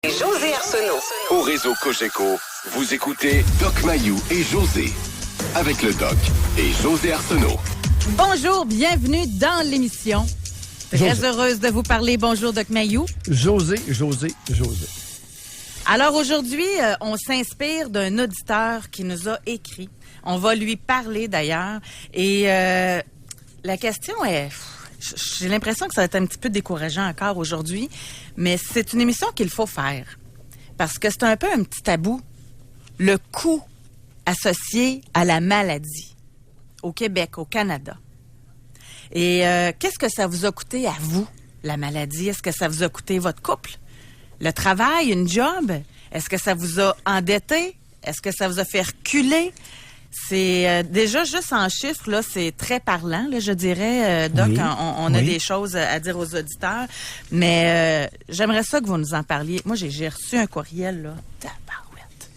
José Arsenault. Au réseau Cogeco, vous écoutez Doc Mayou et José. Avec le Doc et José Arsenault. Bonjour, bienvenue dans l'émission. Très heureuse de vous parler. Bonjour, Doc Mayou. José. Alors aujourd'hui, on s'inspire d'un auditeur qui nous a écrit. On va lui parler d'ailleurs. Et la question est... J'ai l'impression que ça va être un petit peu décourageant encore aujourd'hui, mais c'est une émission qu'il faut faire. Parce que c'est un peu un petit tabou. Le coût associé à la maladie au Québec, au Canada. Et qu'est-ce que ça vous a coûté à vous, la maladie? Est-ce que ça vous a coûté votre couple? Le travail, une job? Est-ce que ça vous a endetté? Est-ce que ça vous a fait reculer? C'est déjà juste en chiffres, là, c'est très parlant, là, je dirais, Doc. Oui. On a des choses à dire aux auditeurs, mais j'aimerais ça que vous nous en parliez. Moi, j'ai reçu un courriel, là. Tabarouette.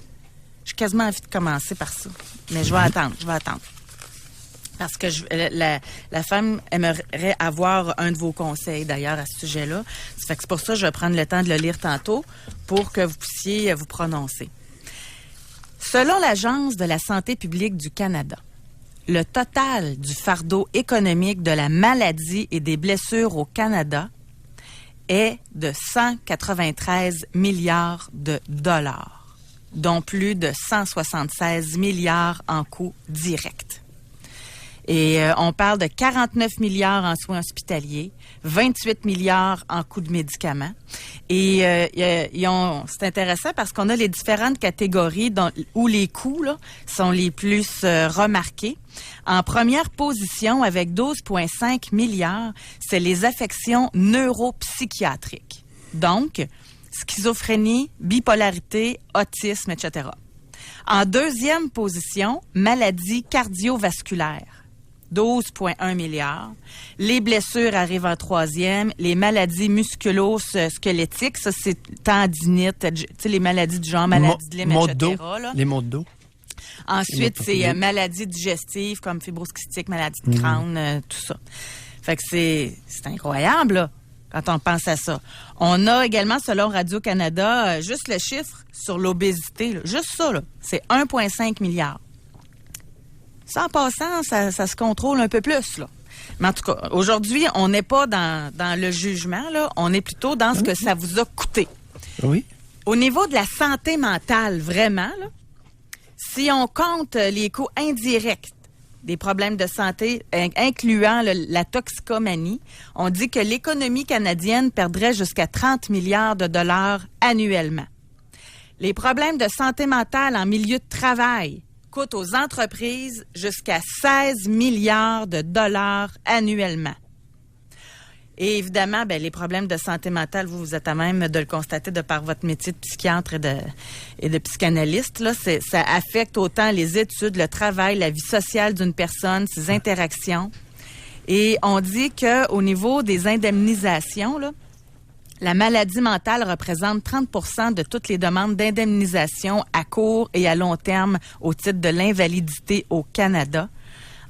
J'ai quasiment envie de commencer par ça, mais je vais attendre. Parce que la femme aimerait avoir un de vos conseils, d'ailleurs, à ce sujet-là. Ça fait que c'est pour ça que je vais prendre le temps de le lire tantôt pour que vous puissiez vous prononcer. Selon l'Agence de la santé publique du Canada, le total du fardeau économique de la maladie et des blessures au Canada est de 193 milliards de dollars, dont plus de 176 milliards en coûts directs. Et on parle de 49 milliards en soins hospitaliers, 28 milliards en coûts de médicaments. Et c'est intéressant parce qu'on a les différentes catégories où les coûts là, sont les plus remarqués. En première position, avec 12,5 milliards, c'est les affections neuropsychiatriques. Donc, schizophrénie, bipolarité, autisme, etc. En deuxième position, maladies cardiovasculaires. 12,1 milliards. Les blessures arrivent en troisième. Les maladies musculo-squelettiques, ça c'est tendinite, tu sais, les maladies du genre maladie de Lyme, etc. Là. Les maux de dos. Ensuite, c'est maladies digestives comme fibrosquistique, maladie de crâne, tout ça. Fait que c'est incroyable, là, quand on pense à ça. On a également, selon Radio-Canada, juste le chiffre sur l'obésité, là, juste ça, là, c'est 1,5 milliard. Ça, en passant, ça se contrôle un peu plus, là. Mais en tout cas, aujourd'hui, on n'est pas dans le jugement, là. On est plutôt dans ce que ça vous a coûté. Oui. Au niveau de la santé mentale, vraiment, là, si on compte les coûts indirects des problèmes de santé, incluant la toxicomanie, on dit que l'économie canadienne perdrait jusqu'à 30 milliards de dollars annuellement. Les problèmes de santé mentale en milieu de travail coûte aux entreprises jusqu'à 16 milliards de dollars annuellement. Et évidemment, les problèmes de santé mentale, vous êtes à même de le constater de par votre métier de psychiatre et de psychanalyste. Là, ça affecte autant les études, le travail, la vie sociale d'une personne, ses interactions. Et on dit qu'au niveau des indemnisations, là, la maladie mentale représente 30% de toutes les demandes d'indemnisation à court et à long terme au titre de l'invalidité au Canada.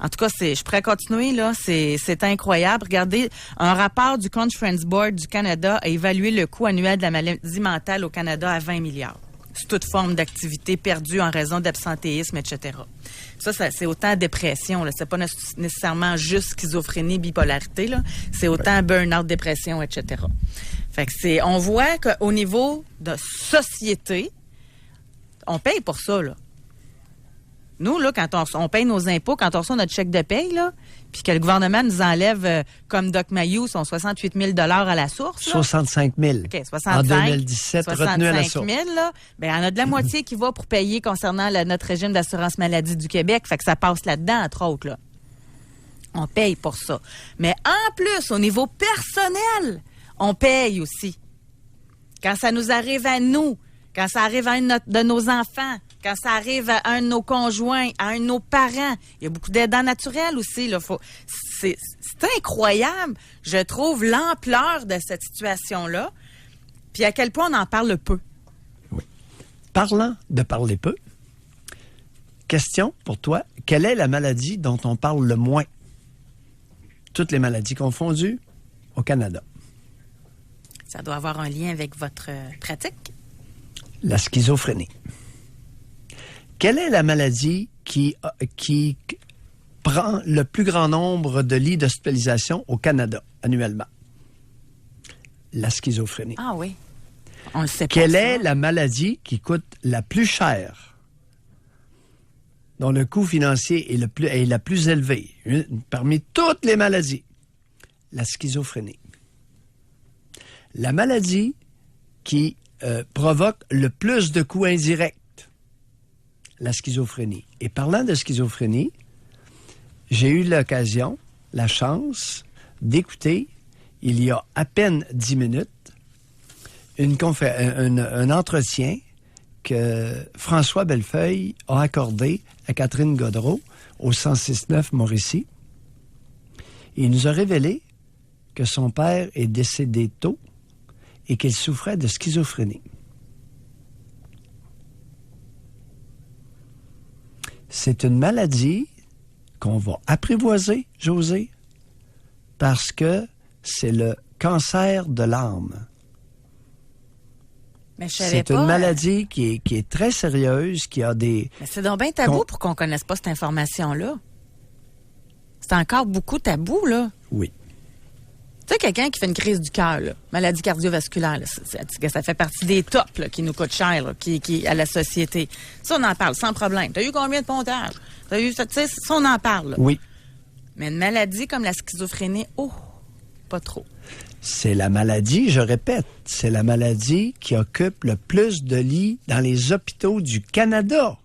En tout cas, je pourrais continuer, là, c'est incroyable. Regardez, un rapport du Conference Board du Canada a évalué le coût annuel de la maladie mentale au Canada à 20 milliards. C'est toute forme d'activité perdue en raison d'absentéisme, etc. Ça c'est autant dépression, là. C'est pas nécessairement juste schizophrénie, bipolarité, là. C'est autant burn-out, dépression, etc. Fait que on voit qu'au niveau de société, on paye pour ça, là. Nous, là, quand on paye nos impôts, quand on reçoit notre chèque de paye, là, puis que le gouvernement nous enlève, comme Doc Mayou, son 68 000 à la source. Là. 65 000. OK, 65. En 2017, retenu à la source. 65 000, là, il y en a de la moitié qui va pour payer concernant notre régime d'assurance maladie du Québec. Fait que ça passe là-dedans, entre autres, là. On paye pour ça. Mais en plus, au niveau personnel, on paye aussi. Quand ça nous arrive à nous, quand ça arrive à un de nos enfants, quand ça arrive à un de nos conjoints, à un de nos parents, il y a beaucoup d'aidants naturels aussi. Là. C'est incroyable, je trouve, l'ampleur de cette situation-là, puis à quel point on en parle peu. Oui. Parlant de parler peu, question pour toi, quelle est la maladie dont on parle le moins? Toutes les maladies confondues au Canada. Ça doit avoir un lien avec votre pratique? La schizophrénie. Quelle est la maladie qui prend le plus grand nombre de lits d'hospitalisation au Canada annuellement? La schizophrénie. Ah oui. On le sait pas. Quelle ça. est la maladie qui coûte la plus chère, dont le coût financier est la plus élevée, parmi toutes les maladies? La schizophrénie. La maladie qui provoque le plus de coûts indirects? La schizophrénie. Et parlant de schizophrénie, j'ai eu l'occasion, la chance, d'écouter, il y a à peine 10 minutes, un entretien que François Bellefeuille a accordé à Catherine Gaudreault au 106.9 Mauricie. Il nous a révélé que son père est décédé tôt et qu'il souffrait de schizophrénie. C'est une maladie qu'on va apprivoiser, José, parce que c'est le cancer de l'âme. Mais je savais C'est pas, une maladie qui est très sérieuse, qui a des... Mais c'est donc bien tabou pour qu'on connaisse pas cette information-là. C'est encore beaucoup tabou, là. Oui. Tu sais, quelqu'un qui fait une crise du cœur, là, maladie cardiovasculaire, là, ça fait partie des tops là, qui nous coûtent cher là, qui, à la société. Ça, on en parle sans problème. T'as eu combien de pontage? T'as eu, tu sais, ça, on en parle. Là. Oui. Mais une maladie comme la schizophrénie, pas trop. C'est la maladie, je répète, c'est la maladie qui occupe le plus de lits dans les hôpitaux du Canada.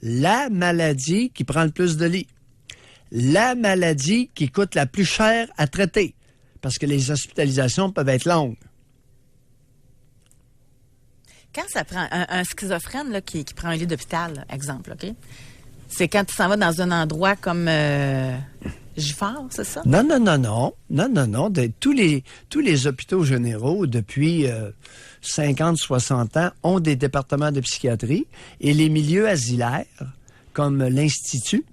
La maladie qui prend le plus de lits. La maladie qui coûte la plus cher à traiter. Parce que les hospitalisations peuvent être longues. Quand ça prend un schizophrène là, qui prend un lit d'hôpital, exemple, OK? C'est quand tu s'en vas dans un endroit comme Gifford, c'est ça? Non. Tous les hôpitaux généraux, depuis 50, 60 ans, ont des départements de psychiatrie. Et les milieux asilaires, comme l'Institut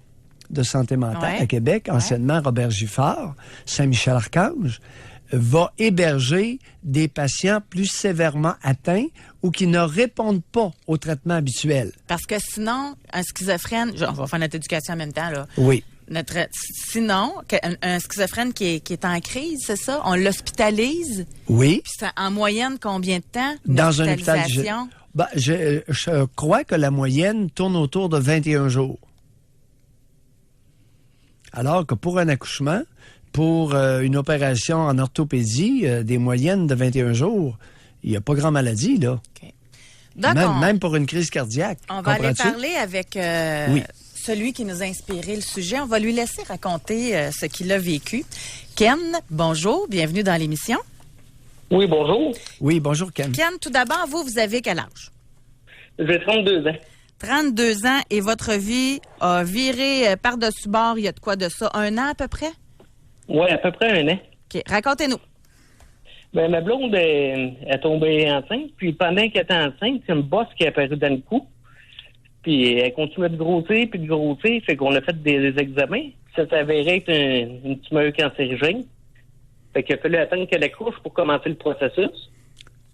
de santé mentale à Québec, anciennement Robert Gifford, Saint-Michel-Archange, va héberger des patients plus sévèrement atteints ou qui ne répondent pas au traitement habituel. Parce que sinon, un schizophrène, on va faire notre éducation en même temps, là. Oui. Sinon, un schizophrène qui est en crise, c'est ça? On l'hospitalise? Oui. Puis ça, en moyenne, combien de temps? Dans un hôpital. Je crois que la moyenne tourne autour de 21 jours. Alors que pour un accouchement, pour une opération en orthopédie, des moyennes de 21 jours, il n'y a pas grand maladie, là. Okay. Donc, même pour une crise cardiaque. On va aller parler avec celui qui nous a inspiré le sujet. On va lui laisser raconter ce qu'il a vécu. Ken, bonjour, bienvenue dans l'émission. Oui, bonjour. Oui, bonjour, Ken. Ken, tout d'abord, vous avez quel âge? J'ai 32 ans. 32 ans et votre vie a viré par-dessus bord, il y a de quoi de ça? 1 an à peu près? Oui, à peu près 1 an. OK, racontez-nous. Ben, ma blonde est tombée enceinte, puis pendant qu'elle était enceinte, c'est une bosse qui est apparue dans le cou. Puis elle continuait de grossir, fait qu'on a fait des examens. Ça s'avérait être une tumeur cancérigène. Fait qu'il a fallu attendre qu'elle accouche pour commencer le processus.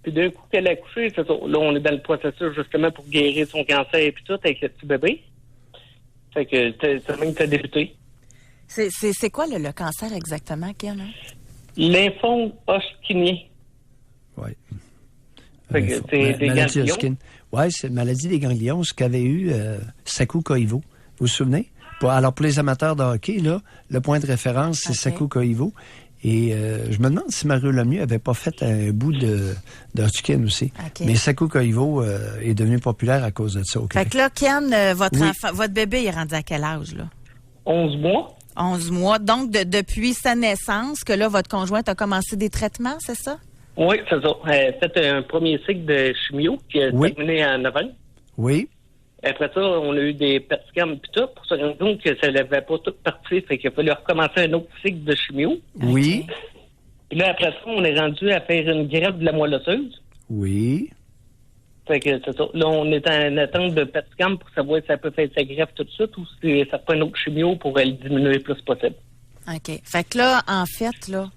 Puis d'un coup qu'elle a accouché, c'est ça. Là, on est dans le processus justement pour guérir son cancer et puis tout avec le petit bébé. Fait que c'est même que ça a débuté. C'est quoi le cancer exactement, Ken? Hein? Lymphome hodgkinien. Oui. C'est des ganglions. Oui, c'est une maladie des ganglions, ce qu'avait eu Sakou Koivu. Vous vous souvenez? Alors, pour les amateurs de hockey, là, le point de référence, c'est Sakou Koivu. Et je me demande si Mario Lemieux n'avait pas fait un bout de Hodgkin aussi. Okay. Mais Sakou Koivu est devenu populaire à cause de ça. Fait que là, Ken, votre bébé est rendu à quel âge, là? 11 mois. 11 mois. Donc, depuis sa naissance, que là, votre conjointe a commencé des traitements, c'est ça? Oui, c'est ça. Elle a fait un premier cycle de chimio qui a terminé en novembre. Oui. Après ça, on a eu des PET scans et tout pour se rendre compte que ça n'avait pas tout parti. Fait qu'il a fallu recommencer un autre cycle de chimio. Oui. Puis là, après ça, on est rendu à faire une greffe de la moelle osseuse. Oui. Fait que c'est ça. Là, on est en attente de PET scan pour savoir si ça peut faire sa greffe tout de suite ou si ça prend un autre chimio pour le diminuer le plus possible. OK. Fait que là, en fait, là,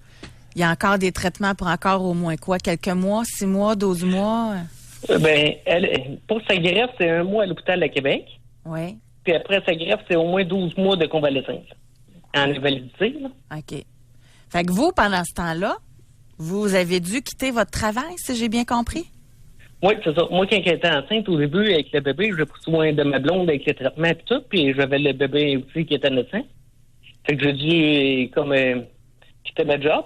il y a encore des traitements pour encore au moins quoi? Quelques mois, 6 mois, 12 mois? Pour sa greffe, c'est 1 mois à l'hôpital à Québec. Oui. Puis après sa greffe, c'est au moins 12 mois de convalescence. En invalidité, là. OK. Fait que vous, pendant ce temps-là, vous avez dû quitter votre travail, si j'ai bien compris? Oui, c'est ça. Moi, quand j'étais enceinte, au début, avec le bébé, j'ai pris soin de ma blonde avec les traitements et tout, puis j'avais le bébé aussi qui était naissant. Fait que j'ai dû, quitter ma job.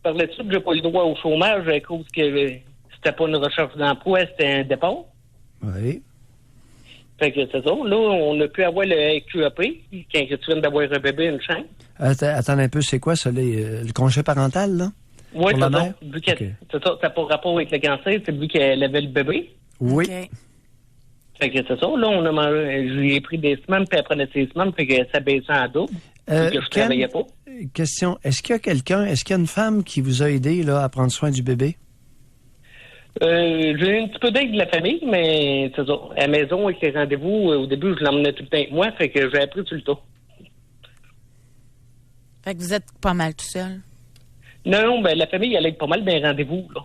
Par la suite, j'ai pas eu le droit au chômage à cause que c'était pas une recherche d'emploi, c'était un départ. Oui. Fait que c'est ça. Là, on a pu avoir le QAP, quand tu viens d'avoir un bébé, une chambre. Attends un peu, c'est quoi ça, le congé parental, là? Oui, pour la c'est ça. mère? Vu c'est ça, ça n'a pas rapport avec le cancer, c'est vu qu'elle avait le bébé. Oui. OK. Fait que c'est ça. Là, on a mangé, j'ai pris des semaines, puis après les 6 semaines, fait que ça baissait en double. Que je travaillais pas. Question, est-ce qu'il y a une femme qui vous a aidé là, à prendre soin du bébé? J'ai eu un petit peu d'aide de la famille, mais c'est ça. À la maison, avec les rendez-vous, au début, je l'emmenais tout le temps avec moi, fait que j'ai appris tout le temps. Fait que vous êtes pas mal tout seul. Non, la famille, elle aide pas mal des rendez-vous, là.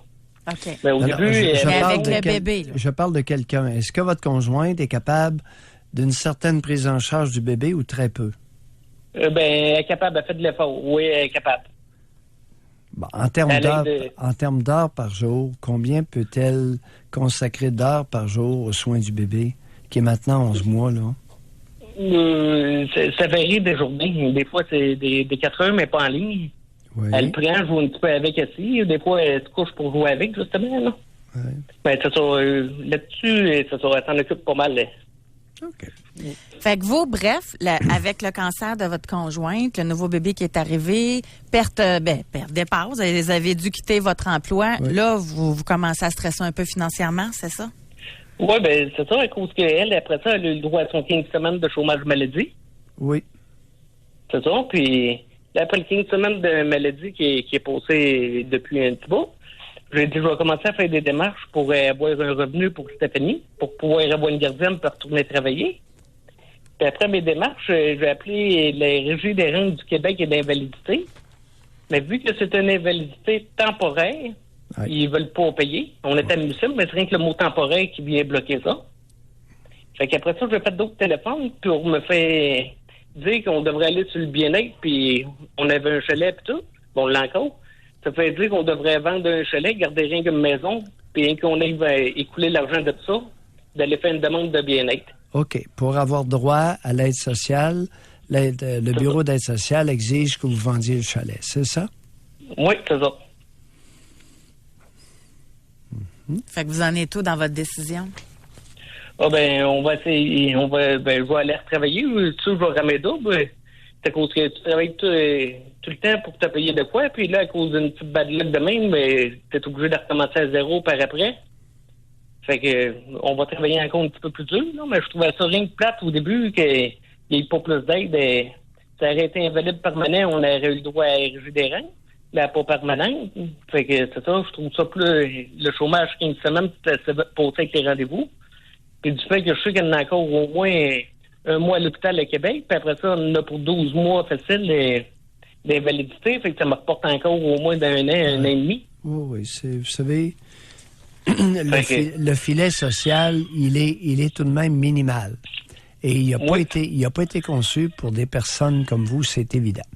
OK. Mais au début, Mais parle avec de le bébé, là. Je parle de quelqu'un. Est-ce que votre conjointe est capable d'une certaine prise en charge du bébé ou très peu? elle est capable, elle fait de l'effort. Oui, elle est capable. Bon, en termes d'heures par jour, combien peut-elle consacrer d'heures par jour aux soins du bébé, qui est maintenant 11 mois, là? Ça varie des journées. Des fois, c'est des 4 heures, mais pas en ligne. Oui. Elle prend, je joue un petit peu avec aussi. Des fois, elle se couche pour jouer avec, justement, là. Oui. C'est ça. Là-dessus, c'est ça. Elle s'en occupe pas mal, là. OK. Fait que vous, bref, avec le cancer de votre conjointe, le nouveau bébé qui est arrivé, perte départ, vous avez dû quitter votre emploi. Oui. Là, vous commencez à stresser un peu financièrement, c'est ça? Oui, c'est ça, à cause qu'elle, après ça, elle a eu le droit à son 15 semaines de chômage maladie. Oui. C'est ça. Puis, là, après le 15 semaines de maladie qui est passé depuis un petit bout, j'ai dit, je vais commencer à faire des démarches pour avoir un revenu pour Stéphanie, pour pouvoir avoir une gardienne pour retourner travailler. Puis après mes démarches, j'ai appelé la Régie des rentes du Québec et d'invalidité. Mais vu que c'est une invalidité temporaire, oui. Ils veulent pas payer. On est admissible, mais c'est rien que le mot temporaire qui vient bloquer ça. Fait qu'après ça, j'ai fait d'autres téléphones pour me faire dire qu'on devrait aller sur le bien-être, puis on avait un chalet et tout. Bon, on l'a encore. Ça fait dire qu'on devrait vendre un chalet, garder rien comme maison, puis rien qu'on aille écouler l'argent de ça, d'aller faire une demande de bien-être. OK. Pour avoir droit à l'aide sociale, le bureau d'aide sociale exige que vous vendiez le chalet, c'est ça? Oui, c'est ça. Fait que vous en êtes où dans votre décision? On va essayer, je vais aller retravailler, je vais ramener double. C'est à cause que tu travailles tout le temps pour te payer de quoi, puis là, à cause d'une petite bad luck de même, t'es obligé de recommencer à zéro par après. Fait que, on va travailler encore un petit peu plus dur, là, mais je trouvais ça rien de plate au début, qu'il n'y ait pas plus d'aide. Ça aurait été invalide permanent, on aurait eu le droit à ériger des rangs. Là, pas permanente. Fait que c'est ça, je trouve ça plus. Le chômage 15 semaines, c'est passé avec les rendez-vous. Puis du fait que je sais qu'il y en a encore au moins 1 mois à l'hôpital à Québec, puis après ça, on en a pour 12 mois facile d'invalidité. Fait que ça me reporte encore au moins d'un an, un an et demi. Oui, vous savez, le filet social, il est tout de même minimal. Et il n'a pas été conçu pour des personnes comme vous, c'est évident.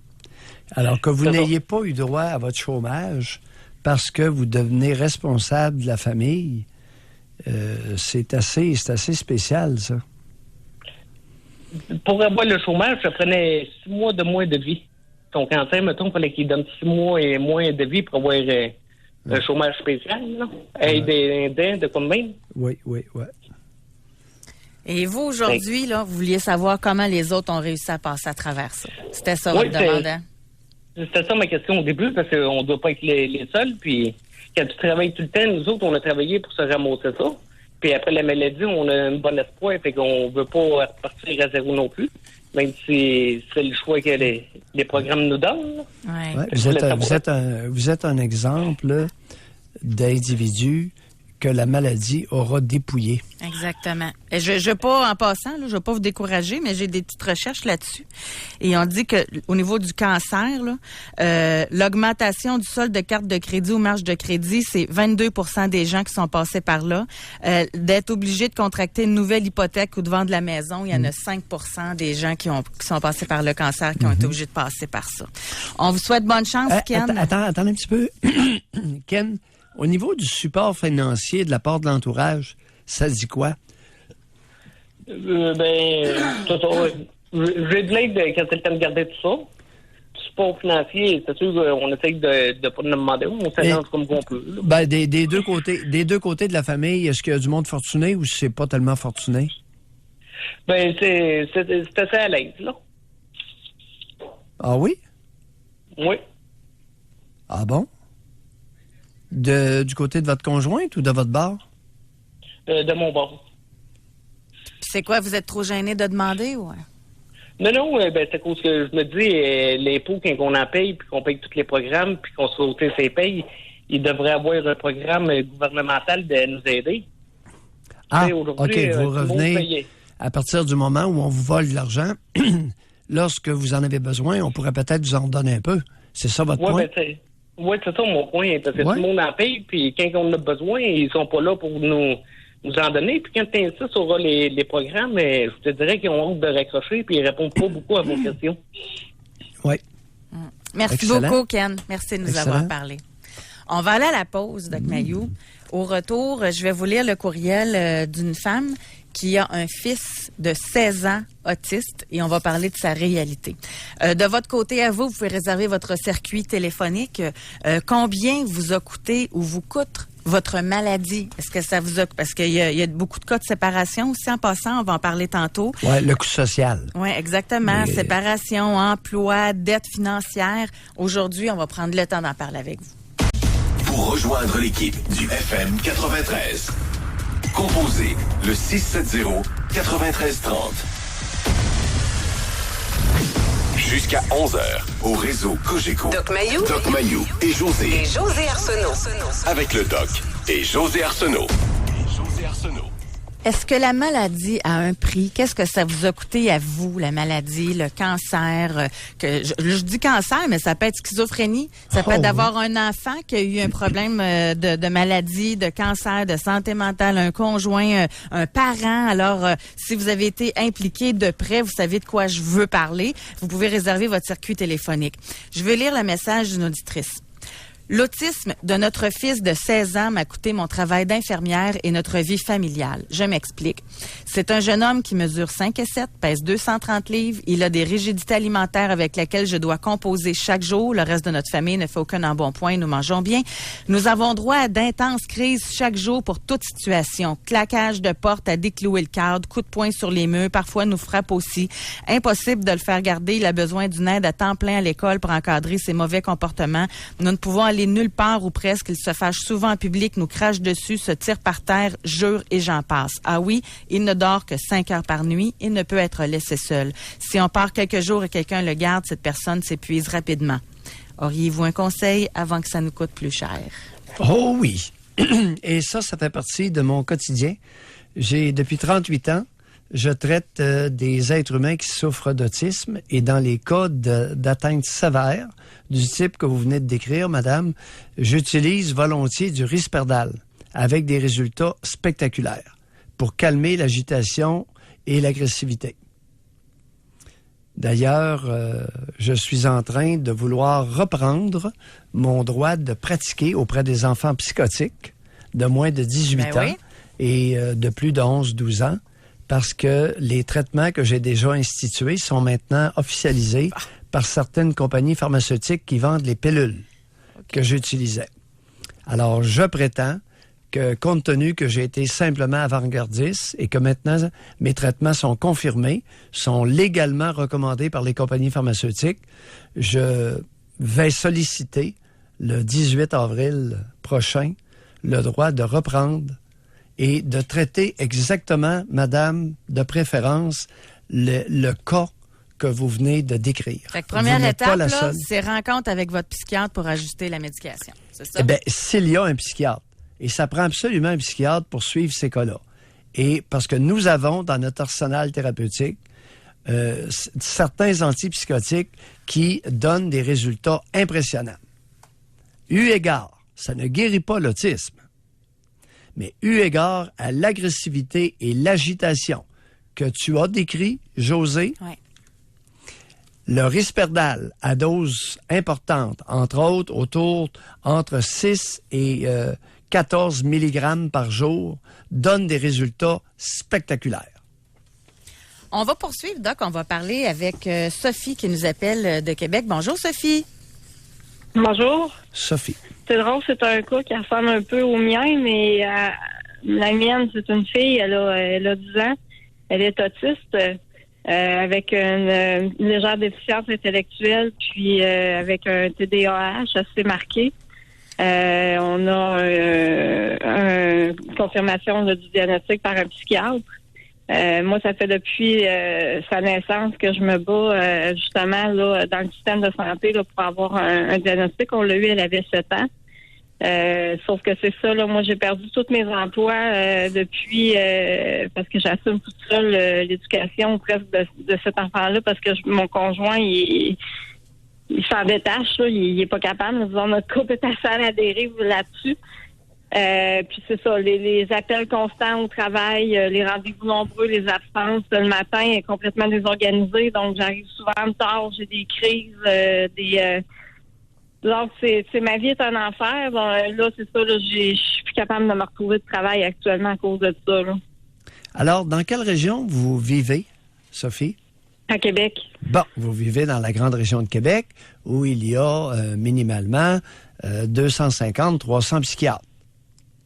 Alors que vous n'ayez pas eu droit à votre chômage parce que vous devenez responsable de la famille, c'est assez spécial, ça. Pour avoir le chômage, ça prenait 6 mois de moins de vie. Ton cancer, mettons, il fallait qu'il donne 6 mois et moins de vie pour avoir un chômage spécial, là. De combien? Oui. Et vous, aujourd'hui, là, vous vouliez savoir comment les autres ont réussi à passer à travers ça. C'était ça votre demande, hein? C'était ça ma question au début, parce qu'on ne doit pas être les seuls. Puis quand tu travailles tout le temps, nous autres, on a travaillé pour se ramasser ça. Puis après la maladie, on a un bon espoir, fait qu'on ne veut pas repartir à zéro non plus, même si c'est le choix que les programmes nous donnent. Ouais. Ouais, vous êtes un exemple d'individu que la maladie aura dépouillé. Exactement. Et je veux pas, en passant, là, je veux pas vous décourager, mais j'ai des petites recherches là-dessus. Et on dit que au niveau du cancer, là, l'augmentation du solde de carte de crédit ou marge de crédit, c'est 22% des gens qui sont passés par là. D'être obligé de contracter une nouvelle hypothèque ou de vendre la maison, il y en a 5% des gens qui sont passés par le cancer qui ont été obligés de passer par ça. On vous souhaite bonne chance, Ken. Attends un petit peu. Ken, au niveau du support financier de la part de l'entourage, ça dit quoi? J'ai de l'aide quand c'est le temps de garder tout ça. Support financier, c'est sûr qu'on essaye de pas nous demander, on s'élance comme qu'on peut. Ben, des deux côtés de la famille, est-ce qu'il y a du monde fortuné ou c'est pas tellement fortuné? Ben, c'est assez à l'aise, là. Ah oui? Oui. Ah bon? Du côté de votre conjointe ou de votre bar? De mon bord. Puis c'est quoi, vous êtes trop gêné de demander ou? Non, c'est à cause que je me dis, l'impôt, quand on en paye, puis qu'on paye tous les programmes, puis qu'on se fait ôter ses payes, il devrait avoir un programme gouvernemental de nous aider. Ah, OK, vous revenez à partir du moment où on vous vole de l'argent. Lorsque vous en avez besoin, on pourrait peut-être vous en donner un peu. C'est ça votre point? Oui, c'est ça mon point. Parce que tout le monde en paye, puis quand on a besoin, ils sont pas là pour nous en donner. Puis quand tu insistes sur les programmes, je te dirais qu'ils ont honte de raccrocher, puis ils répondent pas beaucoup à vos questions. Oui. Merci beaucoup, Ken. Merci de nous avoir parlé. On va aller à la pause, Doc Mayou. Au retour, je vais vous lire le courriel d'une femme qui a un fils de 16 ans autiste et on va parler de sa réalité. De votre côté à vous, vous pouvez réserver votre circuit téléphonique. Combien vous a coûté ou vous coûte votre maladie? Est-ce que ça vous a... Parce qu'il y a beaucoup de cas de séparation aussi en passant, on va en parler tantôt. Oui, le coût social. Oui, exactement. Mais... Séparation, emploi, dette financière. Aujourd'hui, on va prendre le temps d'en parler avec vous. Pour rejoindre l'équipe du FM 93, composez le 670-9330. Jusqu'à 11h, au réseau Cogeco. Doc Mayou et José. Et José Arsenault. Avec le Doc et José Arsenault. Est-ce que la maladie a un prix? Qu'est-ce que ça vous a coûté à vous, la maladie, le cancer? Je dis cancer, mais ça peut être schizophrénie. Ça peut être d'avoir un enfant qui a eu un problème de maladie, de cancer, de santé mentale, un conjoint, un parent. Alors, si vous avez été impliqué de près, vous savez de quoi je veux parler. Vous pouvez réserver votre circuit téléphonique. Je veux lire le message d'une auditrice. L'autisme de notre fils de 16 ans m'a coûté mon travail d'infirmière et notre vie familiale. Je m'explique. C'est un jeune homme qui mesure 5 et 7, pèse 230 livres. Il a des rigidités alimentaires avec lesquelles je dois composer chaque jour. Le reste de notre famille ne fait aucun embonpoint. Nous mangeons bien. Nous avons droit à d'intenses crises chaque jour pour toute situation. Claquage de porte à déclouer le cadre, coup de poing sur les murs, parfois nous frappe aussi. Impossible de le faire garder. Il a besoin d'une aide à temps plein à l'école pour encadrer ses mauvais comportements. Nous ne pouvons aller nulle part ou presque. Il se fâche souvent en public, nous crache dessus, se tire par terre, jure et j'en passe. Ah oui, il ne dort que 5 heures par nuit. Il ne peut être laissé seul. Si on part quelques jours et quelqu'un le garde, cette personne s'épuise rapidement. Auriez-vous un conseil avant que ça nous coûte plus cher? Oh oui. Et ça fait partie de mon quotidien. Depuis 38 ans, je traite des êtres humains qui souffrent d'autisme et dans les cas d'atteinte sévère du type que vous venez de décrire, madame, j'utilise volontiers du Risperdal avec des résultats spectaculaires pour calmer l'agitation et l'agressivité. D'ailleurs, je suis en train de vouloir reprendre mon droit de pratiquer auprès des enfants psychotiques de moins de 18 ans et de plus de 11-12 ans. Parce que les traitements que j'ai déjà institués sont maintenant officialisés par certaines compagnies pharmaceutiques qui vendent les pilules que j'utilisais. Alors, je prétends que, compte tenu que j'ai été simplement avant-gardiste et que maintenant mes traitements sont confirmés, sont légalement recommandés par les compagnies pharmaceutiques, je vais solliciter le 18 avril prochain le droit de reprendre et de traiter exactement, madame, de préférence, le cas que vous venez de décrire. Fait que première étape, là, c'est rencontre avec votre psychiatre pour ajuster la médication. C'est ça? Eh bien, s'il y a un psychiatre. Et ça prend absolument un psychiatre pour suivre ces cas-là. Et parce que nous avons dans notre arsenal thérapeutique certains antipsychotiques qui donnent des résultats impressionnants. Eu égard, ça ne guérit pas l'autisme, mais eu égard à l'agressivité et l'agitation que tu as décrit, José, Ouais. le Risperdal à dose importante, entre autres entre 6 et 14 mg par jour, donne des résultats spectaculaires. On va poursuivre, Doc. On va parler avec Sophie qui nous appelle de Québec. Bonjour, Sophie. Bonjour. Sophie. C'est drôle, c'est un cas qui ressemble un peu au mien, mais la mienne, c'est une fille, elle a 10 ans. Elle est autiste avec une légère déficience intellectuelle, puis avec un TDAH assez marqué. On a une confirmation du diagnostic par un psychiatre. Moi, ça fait depuis sa naissance que je me bats justement là, dans le système de santé là, pour avoir un diagnostic. On l'a eu, elle avait 7 ans. Sauf que c'est ça, là, moi j'ai perdu tous mes emplois depuis parce que j'assume toute seule l'éducation presque de cet enfant-là parce que mon conjoint il s'en détache, là, il est pas capable. Disons, notre couple est assez à la dérive là-dessus. Puis c'est ça, les appels constants au travail, les rendez-vous nombreux, les absences. Le matin est complètement désorganisé, donc j'arrive souvent tard, j'ai des crises, donc c'est ma vie est un enfer. Bon, là, c'est ça, là, je suis plus capable de me retrouver de travail actuellement à cause de ça. Là. Alors, dans quelle région vous vivez, Sophie? À Québec. Bon, vous vivez dans la grande région de Québec où il y a minimalement 250-300 psychiatres.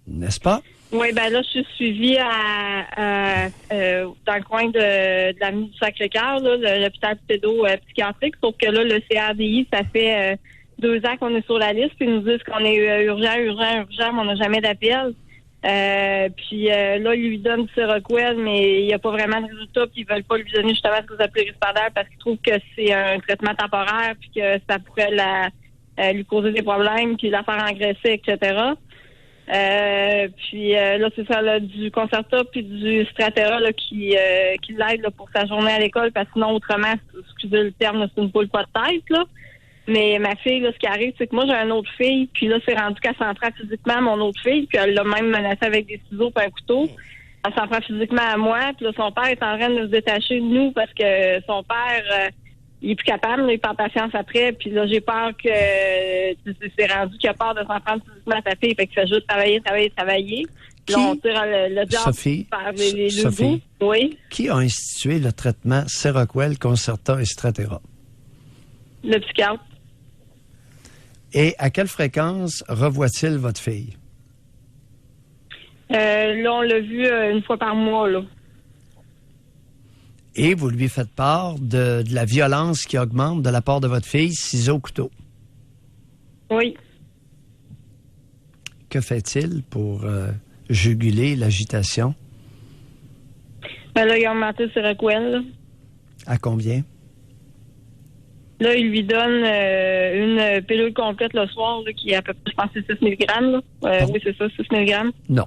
N'est-ce pas? Oui, ben là, je suis suivie dans le coin de l'avenue du Sacré-Cœur, là, l'hôpital pédo-psychiatrique, sauf que là, le CRDI, ça fait 2 ans qu'on est sur la liste, puis ils nous disent qu'on est urgent, mais on n'a jamais d'appel. Puis là, ils lui donnent du Seroquel, mais il n'y a pas vraiment de résultat, puis ils veulent pas lui donner justement ce que vous appelez Risperdal parce qu'ils trouvent que c'est un traitement temporaire, puis que ça pourrait lui causer des problèmes, puis la faire engraisser, etc. Puis là, c'est ça, là, du Concerta puis du Stratera là, qui l'aide là, pour sa journée à l'école, parce que sinon, autrement, excusez le terme, là, c'est une poule pas de tête, là. Mais ma fille, là, ce qui arrive, c'est que moi, j'ai une autre fille, puis là, c'est rendu qu'elle s'en prend physiquement à mon autre fille, puis elle l'a même menacée avec des ciseaux et un couteau. Elle s'en prend physiquement à moi, puis là, son père est en train de se détacher de nous parce que son père, il est plus capable, là, il perd patience après, puis là, j'ai peur que c'est rendu qu'il a peur de s'en prendre physiquement à sa fille, fait qu'il fait juste travailler. Puis là, on tire le job Sophie, par les Sophie, bouts. Oui, qui a institué le traitement Seroquel, Concerta et Stratera? le psychiatre. Et à quelle fréquence revoit-il votre fille? Là, on l'a vu une fois par mois, là. Et vous lui faites part de la violence qui augmente de la part de votre fille, ciseaux, couteau. Oui. Que fait-il pour juguler l'agitation? Ben là, il a augmenté le Seroquel, là. À combien? Là, il lui donne une pilule complète le soir, là, qui est à peu près, je pense, c'est 6 mg. Là. Oui, c'est ça, 6 mg. Non.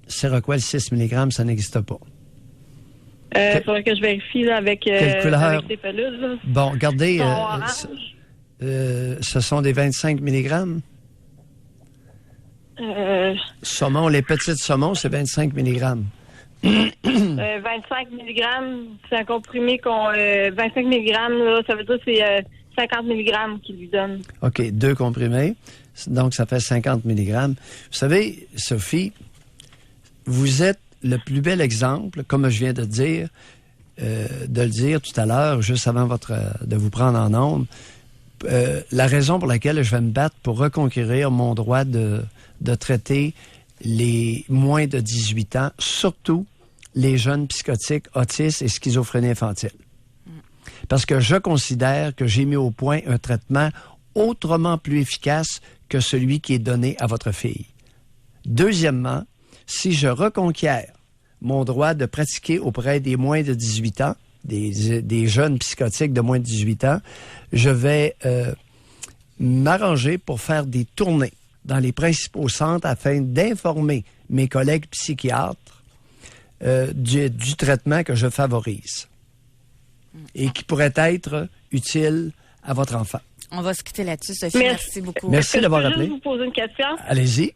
Seroquel 6 mg, ça n'existe pas. Il faudrait que je vérifie là, avec ces pilules. Là. Bon, regardez, orange. ce sont des 25 mg. Saumon, les petites saumons, c'est 25 mg. 25 mg, c'est un comprimé 25 mg, là, ça veut dire que c'est 50 mg qu'il lui donne. OK, 2 comprimés, donc ça fait 50 mg. Vous savez, Sophie, vous êtes le plus bel exemple, comme je viens de le dire tout à l'heure, juste avant de vous prendre en ondes. La raison pour laquelle je vais me battre pour reconquérir mon droit de traiter les moins de 18 ans, surtout les jeunes psychotiques, autistes et schizophrénie infantile. Parce que je considère que j'ai mis au point un traitement autrement plus efficace que celui qui est donné à votre fille. Deuxièmement, si je reconquiers mon droit de pratiquer auprès des moins de 18 ans, des jeunes psychotiques de moins de 18 ans, je vais m'arranger pour faire des tournées dans les principaux centres afin d'informer mes collègues psychiatres du traitement que je favorise et qui pourrait être utile à votre enfant. On va se quitter là-dessus, Sophie. Merci beaucoup. Merci d'avoir Je peux appelé. juste vous poser une question? Allez-y.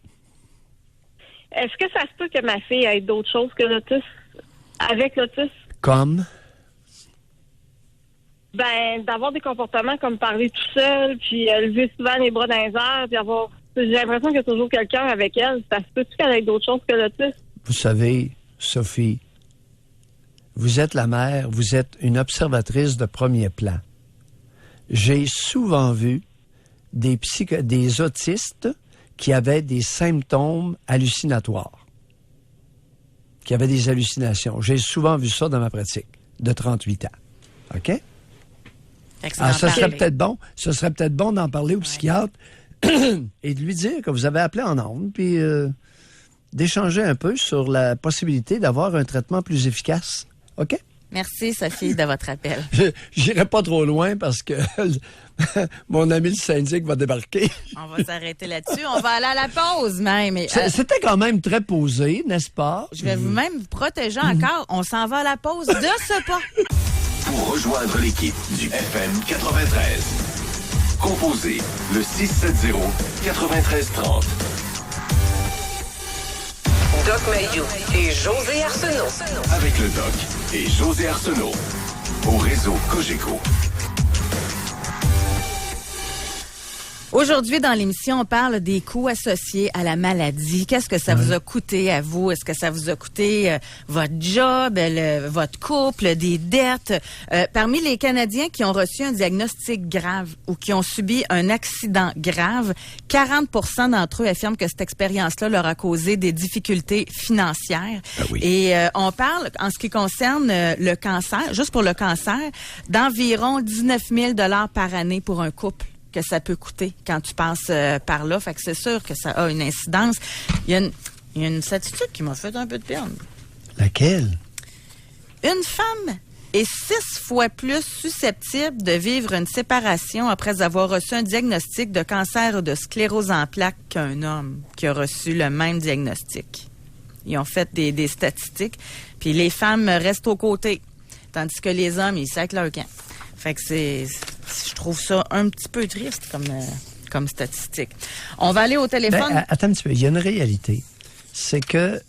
Est-ce que ça se peut que ma fille ait d'autres choses que l'autisme? Avec l'autisme? Comme? Ben, d'avoir des comportements comme parler tout seul, puis lever souvent les bras dans les airs, puis avoir... J'ai l'impression qu'il y a toujours quelqu'un avec elle. Ça se peut-tu qu'elle ait d'autres choses que l'autisme? Vous savez, Sophie, vous êtes la mère, vous êtes une observatrice de premier plan. J'ai souvent vu des autistes qui avaient des symptômes hallucinatoires, qui avaient des hallucinations. J'ai souvent vu ça dans ma pratique de 38 ans. OK? Ce serait peut-être bon d'en parler au psychiatre et de lui dire que vous avez appelé en ondes, puis d'échanger un peu sur la possibilité d'avoir un traitement plus efficace. OK? Merci, Sophie, de votre appel. J'irai pas trop loin parce que mon ami le syndic va débarquer. On va s'arrêter là-dessus. On va aller à la pause même. C'était quand même très posé, n'est-ce pas? Je vais vous-même vous protéger encore. On s'en va à la pause de ce pas. Pour rejoindre l'équipe du FM 93, composez le 670-9330. Doc Mayou et José Arsenault. Avec le Doc et José Arsenault. Au réseau Cogeco. Aujourd'hui, dans l'émission, on parle des coûts associés à la maladie. Qu'est-ce que ça vous a coûté à vous? Est-ce que ça vous a coûté votre job, votre couple, des dettes? Parmi les Canadiens qui ont reçu un diagnostic grave ou qui ont subi un accident grave, 40% d'entre eux affirment que cette expérience-là leur a causé des difficultés financières. Oui. Et on parle, en ce qui concerne le cancer, juste pour le cancer, d'environ 19 000 $ par année pour un couple que ça peut coûter quand tu passes par là. Fait que c'est sûr que ça a une incidence. Il y a une statistique qui m'a fait un peu de peine. Laquelle? Une femme est 6 fois plus susceptible de vivre une séparation après avoir reçu un diagnostic de cancer ou de sclérose en plaques qu'un homme qui a reçu le même diagnostic. Ils ont fait des statistiques, puis les femmes restent aux côtés, tandis que les hommes, ils sacent leur camp. Fait que je trouve ça un petit peu triste comme statistique. On va aller au téléphone. Attends un petit peu. Il y a une réalité. C'est que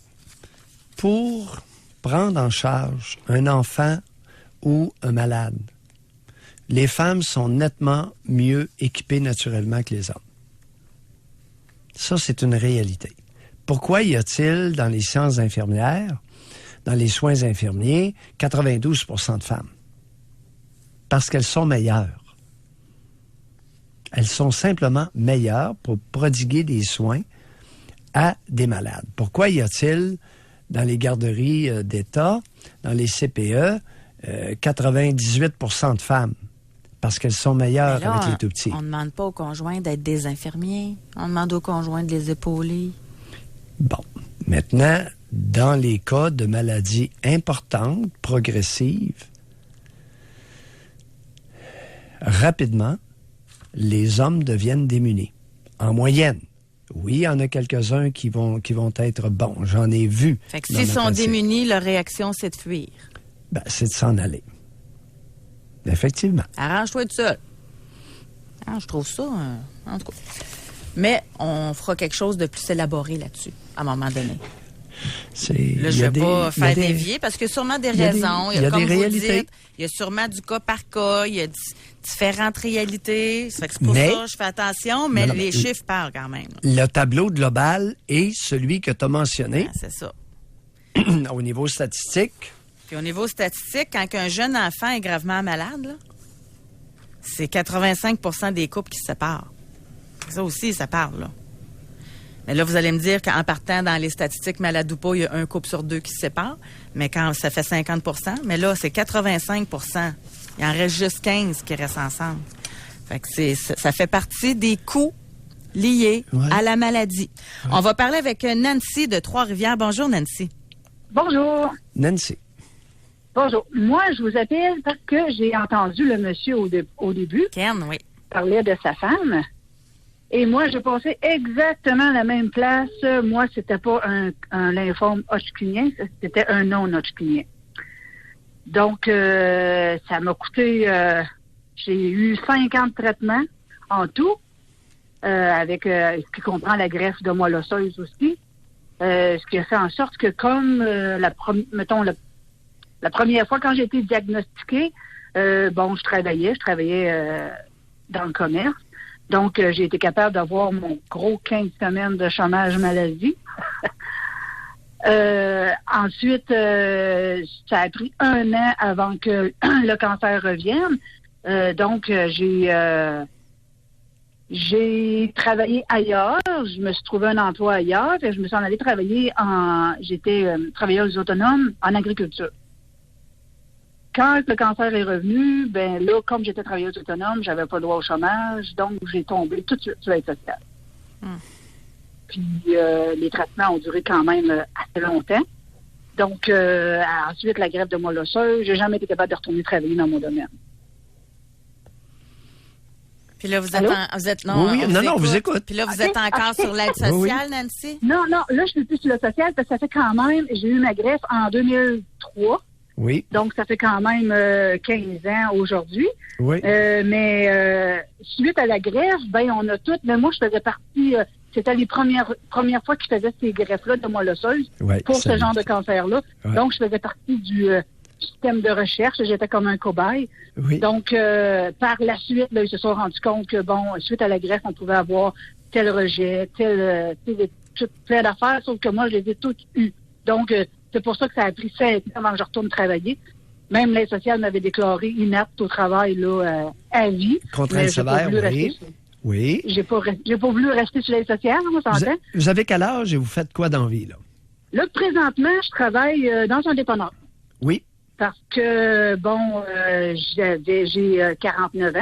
pour prendre en charge un enfant ou un malade, les femmes sont nettement mieux équipées naturellement que les hommes. Ça, c'est une réalité. Pourquoi y a-t-il dans les sciences infirmières, dans les soins infirmiers, 92% de femmes? Parce qu'elles sont meilleures. Elles sont simplement meilleures pour prodiguer des soins à des malades. Pourquoi y a-t-il dans les garderies d'État, dans les CPE, 98% de femmes? Parce qu'elles sont meilleures là, avec les tout-petits. On ne demande pas aux conjoints d'être des infirmiers. On demande aux conjoints de les épauler. Bon. Maintenant, dans les cas de maladies importantes, progressives, rapidement, les hommes deviennent démunis. En moyenne. Oui, il y en a quelques-uns qui vont être bons. J'en ai vu. Fait que s'ils sont démunis, leur réaction, c'est de fuir. Ben, c'est de s'en aller. Effectivement. Arrange-toi tout seul. Je trouve ça, en tout cas. Mais on fera quelque chose de plus élaboré là-dessus, à un moment donné. Là, je ne vais pas faire dévier parce qu'il y a sûrement des raisons. Il y a comme des vous réalités. dites, il y a sûrement du cas par cas. Il y a différentes réalités. Ça fait que c'est pour ça je fais attention, mais les chiffres parlent quand même. Le tableau global est celui que tu as mentionné. C'est ça. Au niveau statistique. Puis au niveau statistique, quand un jeune enfant est gravement malade, là, c'est 85% des couples qui se séparent. Ça aussi, ça parle, là. Mais là, vous allez me dire qu'en partant dans les statistiques malades ou pas, il y a un couple sur deux qui se sépare. Mais quand ça fait 50%, mais là, c'est 85%. Il en reste juste 15 qui restent ensemble. Fait que ça fait partie des coûts liés à la maladie. Ouais. On va parler avec Nancy de Trois-Rivières. Bonjour, Nancy. Bonjour. Nancy. Bonjour. Moi, je vous appelle parce que j'ai entendu le monsieur au début. Ken, oui. Parler de sa femme. Et moi, j'ai passé exactement la même place. Moi, c'était pas un lymphome hodgkinien, c'était un non-hodgkinien. Donc, ça m'a coûté... j'ai eu 50 traitements en tout, avec ce qui comprend la greffe de moelle osseuse aussi. Ce qui a fait en sorte que comme la première fois quand j'ai été diagnostiquée, je travaillais dans le commerce. Donc, j'ai été capable d'avoir mon gros 15 semaines de chômage maladie. Ensuite, ça a pris 1 an avant que le cancer revienne. Donc, j'ai travaillé ailleurs. Je me suis trouvé un emploi ailleurs. Et je me suis en allée travailler j'étais travailleuse autonome en agriculture. Quand le cancer est revenu, ben là, comme j'étais travailleuse autonome, j'avais pas le droit au chômage, donc j'ai tombé tout de suite sur l'aide sociale. Puis les traitements ont duré quand même assez longtemps. Donc ensuite, la greffe de moelle osseuse, j'ai jamais été capable de retourner travailler dans mon domaine. Puis là, vous écoute. Puis là, vous êtes encore sur l'aide sociale, Nancy? Non, là, je suis plus sur l'aide sociale parce que ça fait quand même, j'ai eu ma greffe en 2003. Oui. Donc, ça fait quand même 15 ans aujourd'hui. Oui. Mais suite à la greffe, on a toutes... Mais moi, je faisais partie... c'était les premières fois que je faisais ces greffes-là de moelle osseuse pour ce genre de cancer-là. Ouais. Donc, je faisais partie du système de recherche. J'étais comme un cobaye. Oui. Donc, par la suite, là, ils se sont rendus compte que, suite à la greffe, on pouvait avoir tel rejet, plein d'affaires, sauf que moi, je les ai toutes eues. Donc, c'est pour ça que ça a pris 7 ans avant que je retourne travailler. Même l'aide sociale m'avait déclaré inapte au travail là, à vie. Contrainte sévère, oui. Oui. J'ai pas voulu rester sur l'aide sociale, on s'entend. Vous avez quel âge et vous faites quoi dans la vie, là? Là, présentement, je travaille dans un dépanneur. Oui. Parce que, j'ai 49 ans.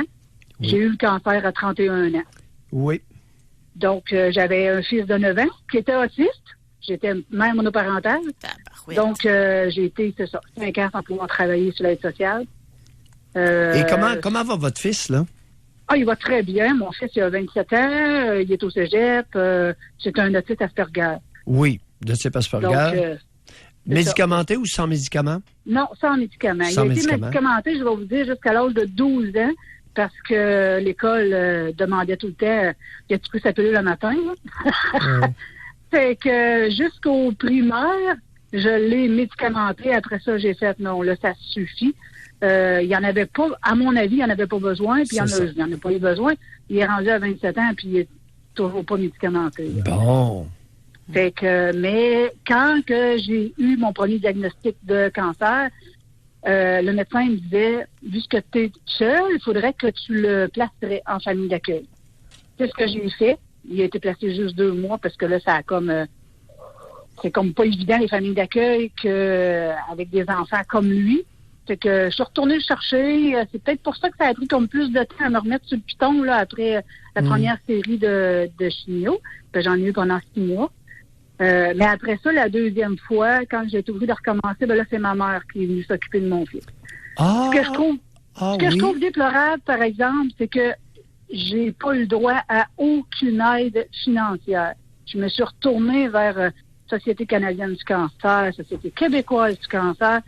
Oui. J'ai eu le cancer à 31 ans. Oui. Donc, j'avais un fils de 9 ans qui était autiste. J'étais mère monoparentale. Donc, j'ai été, 5 ans sans pouvoir travailler sur l'aide sociale. Et comment va votre fils, là? Il va très bien. Mon fils, il a 27 ans. Il est au cégep. C'est un autiste Asperger. Oui, autiste Asperger. Donc, médicamenté ou sans médicaments? Non, sans médicaments. Il a été médicamenté, je vais vous dire, jusqu'à l'âge de 12 ans, parce que l'école demandait tout le temps « As-tu pris sa pilule le matin? » Fait que jusqu'au primaire, je l'ai médicamenté. Après ça, j'ai fait non, là, ça suffit. Il y en avait pas, à mon avis, il n'y en avait pas besoin, puis il n'y en a pas eu besoin. Il est rendu à 27 ans, puis il est toujours pas médicamenté. Bon. Fait que, mais quand que j'ai eu mon premier diagnostic de cancer, le médecin me disait, vu que tu es seul, il faudrait que tu le placerais en famille d'accueil. C'est ce que j'ai fait. Il a été placé juste 2 mois parce que là, ça a comme... c'est comme pas évident, les familles d'accueil, avec des enfants comme lui. Fait que je suis retournée le chercher. C'est peut-être pour ça que ça a pris comme plus de temps à me remettre sur le piton là, après la première série de chimio. Que j'en ai eu pendant 6 mois. Mais après ça, la deuxième fois, quand j'ai été obligée de recommencer, là, c'est ma mère qui est venue s'occuper de mon fils. Ce que je trouve déplorable, par exemple, c'est que j'ai pas eu le droit à aucune aide financière. Je me suis retournée vers Société canadienne du cancer, Société québécoise du cancer,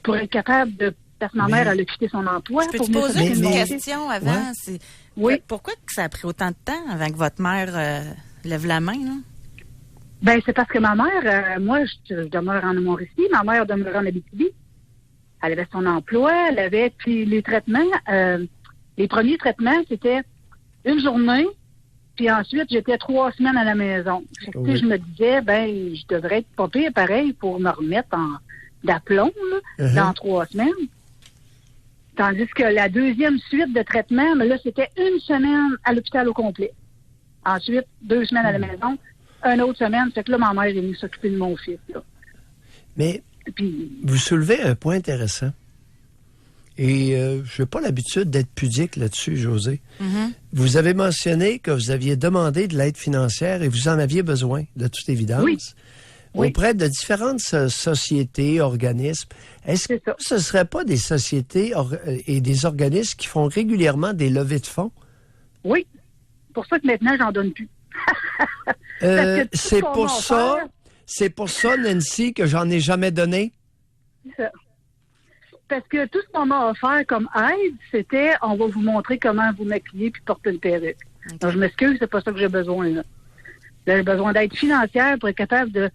pour être capable de... Parce que ma mère, elle a quitté son emploi. Je peux te poser une question avant? Ouais. Oui. Pourquoi que ça a pris autant de temps avant que votre mère lève la main, là? Ben, c'est parce que ma mère, moi, je demeure en Mauricie, ma mère demeurait en Abitibi. Elle avait son emploi, puis les traitements, les premiers traitements, c'était une journée, puis ensuite, j'étais 3 semaines à la maison. Oui. Je me disais, je devrais être pas pire pareil pour me remettre d'aplomb, dans 3 semaines. Tandis que la deuxième suite de traitement, là, c'était 1 semaine à l'hôpital au complet. Ensuite, 2 semaines à la maison, 1 autre semaine. Fait que là, ma mère est venue s'occuper de mon fils, là. Mais vous soulevez un point intéressant. Et je n'ai pas l'habitude d'être pudique là-dessus, Josée. Mm-hmm. Vous avez mentionné que vous aviez demandé de l'aide financière et vous en aviez besoin, de toute évidence. Oui. Auprès de différentes sociétés, organismes. Est-ce que ce ne serait pas des sociétés et des organismes qui font régulièrement des levées de fonds? Oui. pour ça que maintenant, j'en donne plus. Parce que c'est pour ça, Nancy, que j'en ai jamais donné? C'est ça. Parce que tout ce qu'on m'a offert comme aide, c'était on va vous montrer comment vous maquiller puis porter une perruque. Okay. Donc, je m'excuse, c'est pas ça que j'ai besoin, là. J'ai besoin d'aide financière pour être capable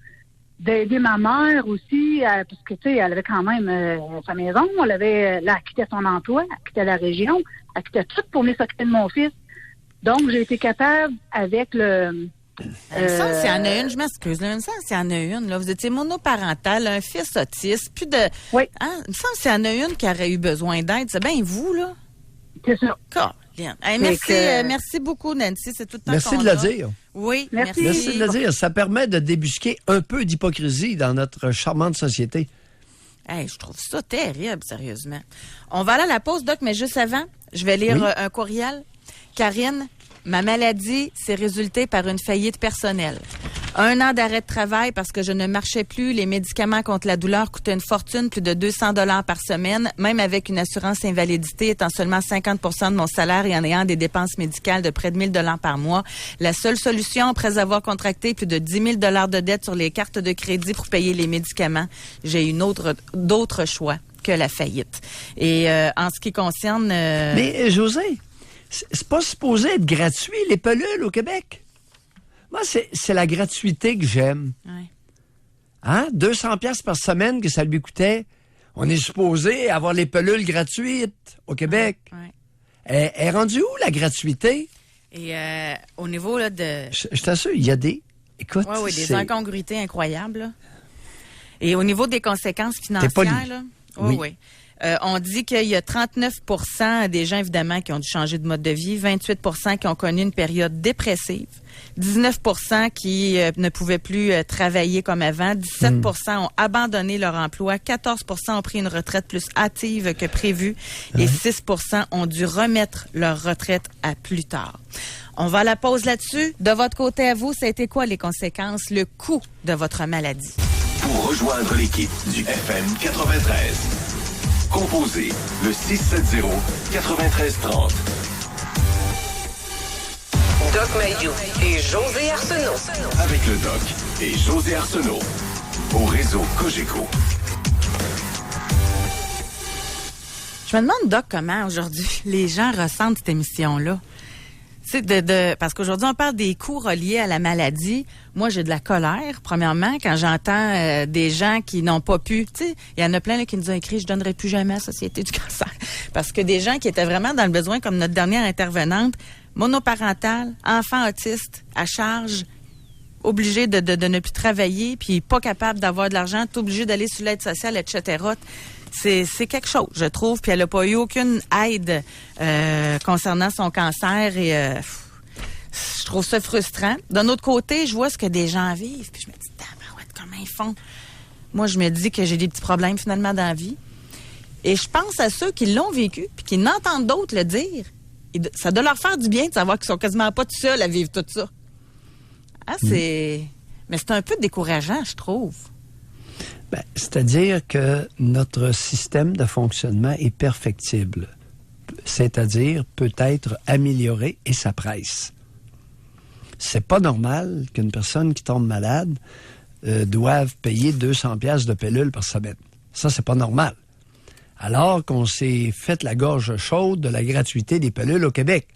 d'aider ma mère aussi, parce que, tu sais, elle avait quand même sa maison, elle quittait son emploi, elle quittait la région, elle quittait tout pour venir s'occuper de mon fils. Donc, j'ai été capable avec le... Ça, s'il y en a une, je m'excuse, là, ça, s'il y en a une, là, vous étiez monoparental, un fils autiste, plus de... Oui. Hein, il me semble s'il y en a une qui aurait eu besoin d'aide, c'est bien vous, là. C'est ça. Hey, merci beaucoup, Nancy, c'est tout le temps Merci qu'on de a. le dire. Oui, merci. Merci de le dire. Ça permet de débusquer un peu d'hypocrisie dans notre charmante société. Hey, je trouve ça terrible, sérieusement. On va aller à la pause, Doc, mais juste avant, je vais lire un courriel. Karine, ma maladie s'est résultée par une faillite personnelle. 1 an d'arrêt de travail parce que je ne marchais plus. Les médicaments contre la douleur coûtaient une fortune, plus de 200 $ par semaine, même avec une assurance invalidité étant seulement 50 % de mon salaire et en ayant des dépenses médicales de près de 1 000 $ par mois. La seule solution, après avoir contracté plus de 10 000 $ de dettes sur les cartes de crédit pour payer les médicaments, j'ai eu d'autres choix que la faillite. Et en ce qui concerne... Mais José, c'est pas supposé être gratuit, les pelules au Québec. Moi, c'est la gratuité que j'aime. Ouais. Hein? 200$ par semaine que ça lui coûtait. On est supposé avoir les pelules gratuites au Québec. Ouais. Elle est rendue où, la gratuité? Et au niveau là, de... Je t'assure, il y a des... Écoute, oui, des incongruités incroyables. Là. Et au niveau des conséquences financières, là, oui. On dit qu'il y a 39 % des gens, évidemment, qui ont dû changer de mode de vie, 28 % qui ont connu une période dépressive, 19 % qui ne pouvaient plus travailler comme avant, 17 % ont abandonné leur emploi, 14 % ont pris une retraite plus hâtive que prévu et 6 % ont dû remettre leur retraite à plus tard. On va à la pause là-dessus. De votre côté à vous, ça a été quoi les conséquences, le coût de votre maladie? Pour rejoindre l'équipe du FM 93, composez le 670-9330. Doc Mayou et José Arsenault. Avec le Doc et José Arsenault. Au réseau Cogeco. Je me demande, Doc, comment aujourd'hui les gens ressentent cette émission-là. Tu sais, parce qu'aujourd'hui, on parle des coûts reliés à la maladie. Moi, j'ai de la colère, premièrement, quand j'entends des gens qui n'ont pas pu... Tu sais, il y en a plein là, qui nous ont écrit « Je donnerai plus jamais à la Société du cancer ». Parce que des gens qui étaient vraiment dans le besoin, comme notre dernière intervenante, monoparentale, enfant autiste, à charge, obligé de ne plus travailler, puis pas capable d'avoir de l'argent, tout obligé d'aller sur l'aide sociale, etc., c'est quelque chose, je trouve. Puis elle n'a pas eu aucune aide concernant son cancer et je trouve ça frustrant. D'un autre côté, je vois ce que des gens vivent. Puis je me dis, comment ils font? Moi, je me dis que j'ai des petits problèmes finalement dans la vie. Et je pense à ceux qui l'ont vécu puis qui n'entendent d'autres le dire. Ça doit leur faire du bien de savoir qu'ils sont quasiment pas tout seuls à vivre tout ça. Ah, Mais c'est un peu décourageant, je trouve. Ben, c'est-à-dire que notre système de fonctionnement est perfectible, c'est-à-dire peut être amélioré et ça presse. C'est pas normal qu'une personne qui tombe malade doive payer 200$ de pellules par semaine. Ça, c'est pas normal. Alors qu'on s'est fait la gorge chaude de la gratuité des pellules au Québec.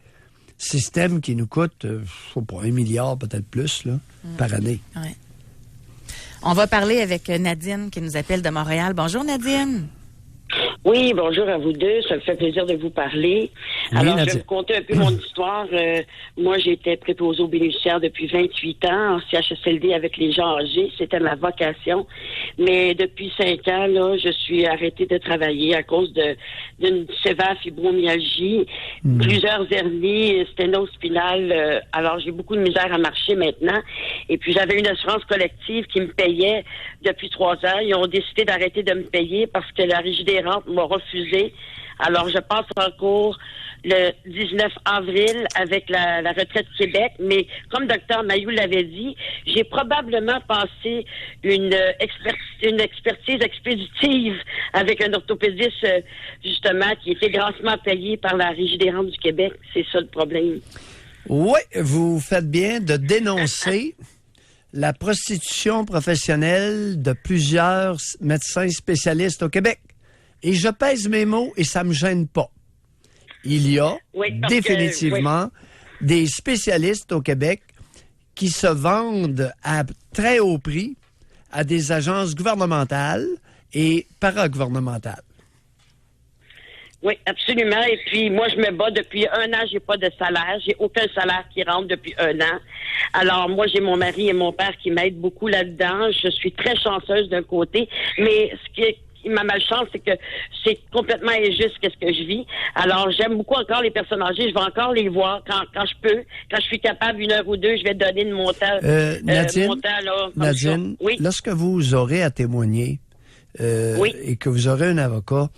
Système qui nous coûte, je sais pas, 1 milliard, peut-être plus, là, par année. Ouais. On va parler avec Nadine qui nous appelle de Montréal. Bonjour Nadine. Oui, bonjour à vous deux. Ça me fait plaisir de vous parler. Alors, je vais vous conter un peu mon histoire. Moi, j'étais préposée aux bénéficiaires depuis 28 ans en CHSLD avec les gens âgés. C'était ma vocation. Mais depuis 5 ans, là, je suis arrêtée de travailler à cause d'une sévère fibromyalgie, plusieurs hernies, sténose spinale. Alors, j'ai beaucoup de misère à marcher maintenant. Et puis, j'avais une assurance collective qui me payait depuis 3 ans. Ils ont décidé d'arrêter de me payer parce que la Régie des rentes m'a refusé. Alors, je passe en cours le 19 avril avec la retraite Québec, mais comme Dr Mayou l'avait dit, j'ai probablement passé une expertise expéditive avec un orthopédiste, justement, qui était grassement payé par la Régie des rentes du Québec. C'est ça le problème. Oui, vous faites bien de dénoncer la prostitution professionnelle de plusieurs médecins spécialistes au Québec. Et je pèse mes mots et ça me gêne pas. Il y a définitivement des spécialistes au Québec qui se vendent à très haut prix à des agences gouvernementales et paragouvernementales. Oui, absolument. Et puis, moi, je me bats depuis 1 an. J'ai pas de salaire. J'ai aucun salaire qui rentre depuis 1 an. Alors, moi, j'ai mon mari et mon père qui m'aident beaucoup là-dedans. Je suis très chanceuse d'un côté. Mais ce qui est ma malchance, c'est que c'est complètement injuste qu'est-ce que je vis. Alors, j'aime beaucoup encore les personnes âgées. Je vais encore les voir quand je peux. Quand je suis capable, 1 heure ou 2, je vais donner de mon temps. Nadine, oui. Lorsque vous aurez à témoigner et que vous aurez un avocat,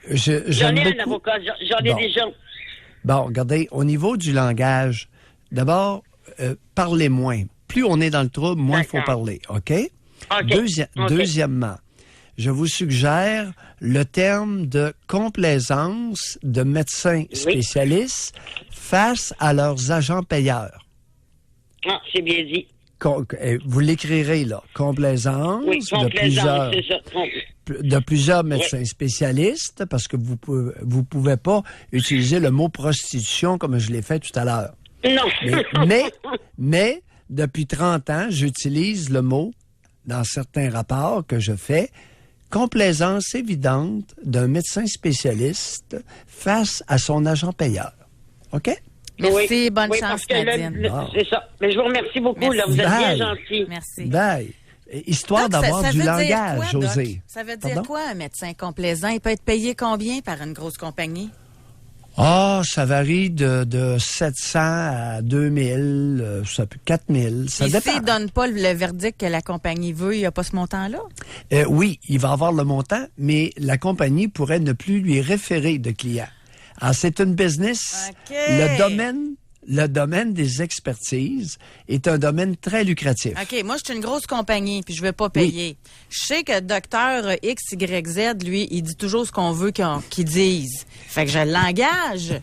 j'en ai un avocat, j'en ai déjà. Bon, regardez, au niveau du langage, d'abord, parlez moins. Plus on est dans le trouble, moins il faut parler, OK? Deuxièmement, je vous suggère le terme de complaisance de médecins spécialistes face à leurs agents payeurs. Ah, c'est bien dit. Vous l'écrirez, là. Complaisance, de plusieurs médecins spécialistes, parce que vous pouvez pas utiliser le mot prostitution comme je l'ai fait tout à l'heure. Non. Mais depuis 30 ans, j'utilise le mot, dans certains rapports que je fais, complaisance évidente d'un médecin spécialiste face à son agent payeur. OK? Merci, bonne chance, Nadine. C'est ça. Mais je vous remercie beaucoup. Là, vous êtes bien gentil. Merci. Bye. Histoire d'avoir du langage, José. Ça veut dire quoi, un médecin complaisant? Il peut être payé combien par une grosse compagnie? Ça varie de 700 à 2000, 4000, ça dépend. S'il ne donne pas le verdict que la compagnie veut, il n'y a pas ce montant-là? Oui, il va avoir le montant, mais la compagnie pourrait ne plus lui référer de clients. Alors, c'est une business. Okay. Le domaine des expertises est un domaine très lucratif. OK, moi, je suis une grosse compagnie, puis je ne veux pas payer. Oui. Je sais que le docteur XYZ, lui, il dit toujours ce qu'on veut qu'il dise. Fait que je l'engage.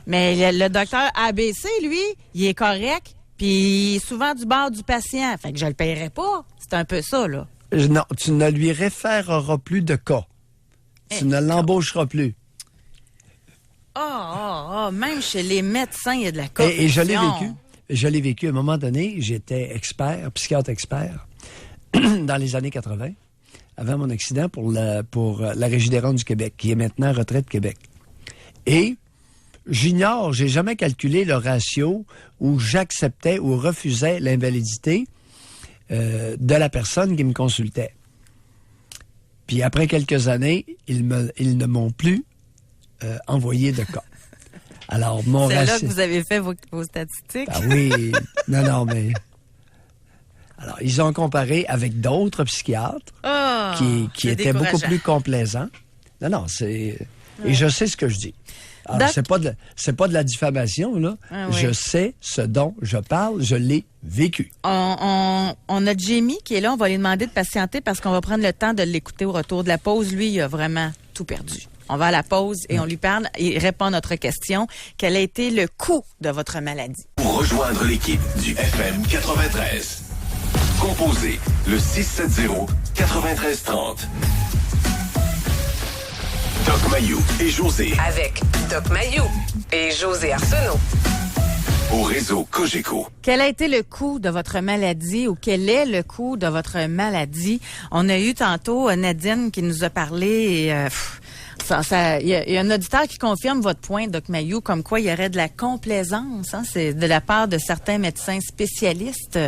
Mais le docteur ABC, lui, il est correct, puis il est souvent du bord du patient. Fait que je le paierai pas. C'est un peu ça, là. Non, tu ne lui référeras plus de cas. Tu ne l'embaucheras plus. Même chez les médecins, il y a de la corruption. Et je l'ai vécu. Je l'ai vécu. À un moment donné, j'étais psychiatre expert, dans les années 80, avant mon accident pour la Régie des Rondes du Québec, qui est maintenant Retraite Québec. Et j'ai jamais calculé le ratio où j'acceptais ou refusais l'invalidité de la personne qui me consultait. Puis après quelques années, ils ne m'ont plus envoyé de cas. Alors, c'est là que vous avez fait vos statistiques? Ah oui. Non, mais... Alors, ils ont comparé avec d'autres psychiatres qui étaient beaucoup plus complaisants. Non, c'est... Et je sais ce que je dis. Alors, c'est pas de la diffamation, là. Je sais ce dont je parle, je l'ai vécu. On a Jamie qui est là, on va lui demander de patienter parce qu'on va prendre le temps de l'écouter au retour de la pause. Lui, il a vraiment tout perdu. On va à la pause et on lui parle. Il répond à notre question. Quel a été le coût de votre maladie? Pour rejoindre l'équipe du FM 93, composez le 670-9330. Doc Mayou et José. Avec Doc Mayou et José Arsenault. Au réseau Cogeco. Quel a été le coût de votre maladie ou quel est le coût de votre maladie? On a eu tantôt Nadine qui nous a parlé et... Il y a un auditeur qui confirme votre point, Doc Mayou, comme quoi il y aurait de la complaisance. C'est de la part de certains médecins spécialistes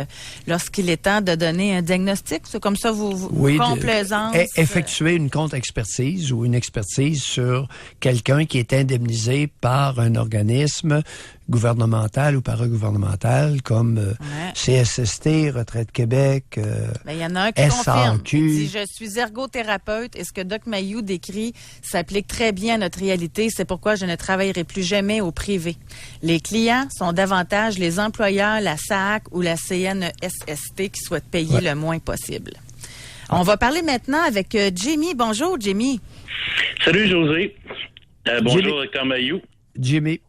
lorsqu'il est temps de donner un diagnostic. C'est comme ça, complaisance. Effectuer une contre-expertise ou une expertise sur quelqu'un qui est indemnisé par un organisme gouvernemental ou paragouvernemental comme CSST, Retraite Québec, il y en a un qui SAQ. confirme. Il dit, je suis ergothérapeute et ce que Doc Mayou décrit s'applique très bien à notre réalité. C'est pourquoi je ne travaillerai plus jamais au privé. Les clients sont davantage les employeurs, la SAC ou la CNSST qui souhaitent payer le moins possible. On va parler maintenant avec Jimmy. Bonjour, Jimmy. Salut, José. Bonjour, Docteur Mayou. Jimmy.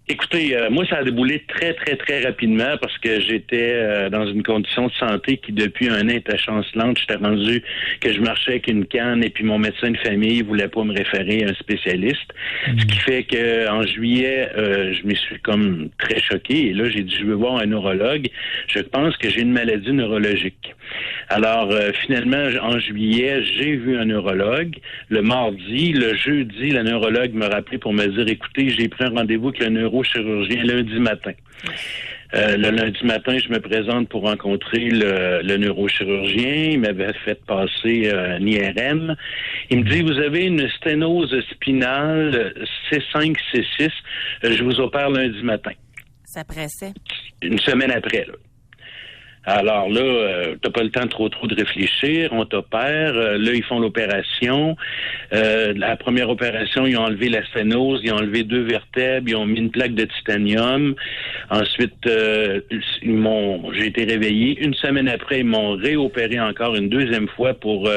Écoutez, moi, ça a déboulé très, très, très rapidement parce que j'étais dans une condition de santé qui, depuis un an, était chancelante. J'étais rendu que je marchais avec une canne et puis mon médecin de famille voulait pas me référer à un spécialiste. Ce qui fait que en juillet, je me suis comme très choqué. Et là, j'ai dit, je veux voir un neurologue. Je pense que j'ai une maladie neurologique. Alors, finalement, en juillet, j'ai vu un neurologue. Le mardi, le jeudi, le neurologue m'a rappelé pour me dire, écoutez, j'ai pris un rendez-vous avec le neurochirurgien lundi matin. Le lundi matin, je me présente pour rencontrer le neurochirurgien. Il m'avait fait passer un IRM. Il me dit, vous avez une sténose spinale C5, C6. Je vous opère lundi matin. Ça pressait. Une semaine après, là. Alors là, t'as pas le temps trop de réfléchir, on t'opère, là ils font l'opération. La première opération, ils ont enlevé la sténose, ils ont enlevé 2 vertèbres, ils ont mis une plaque de titanium. Ensuite, j'ai été réveillé. Une semaine après, ils m'ont réopéré encore une deuxième fois pour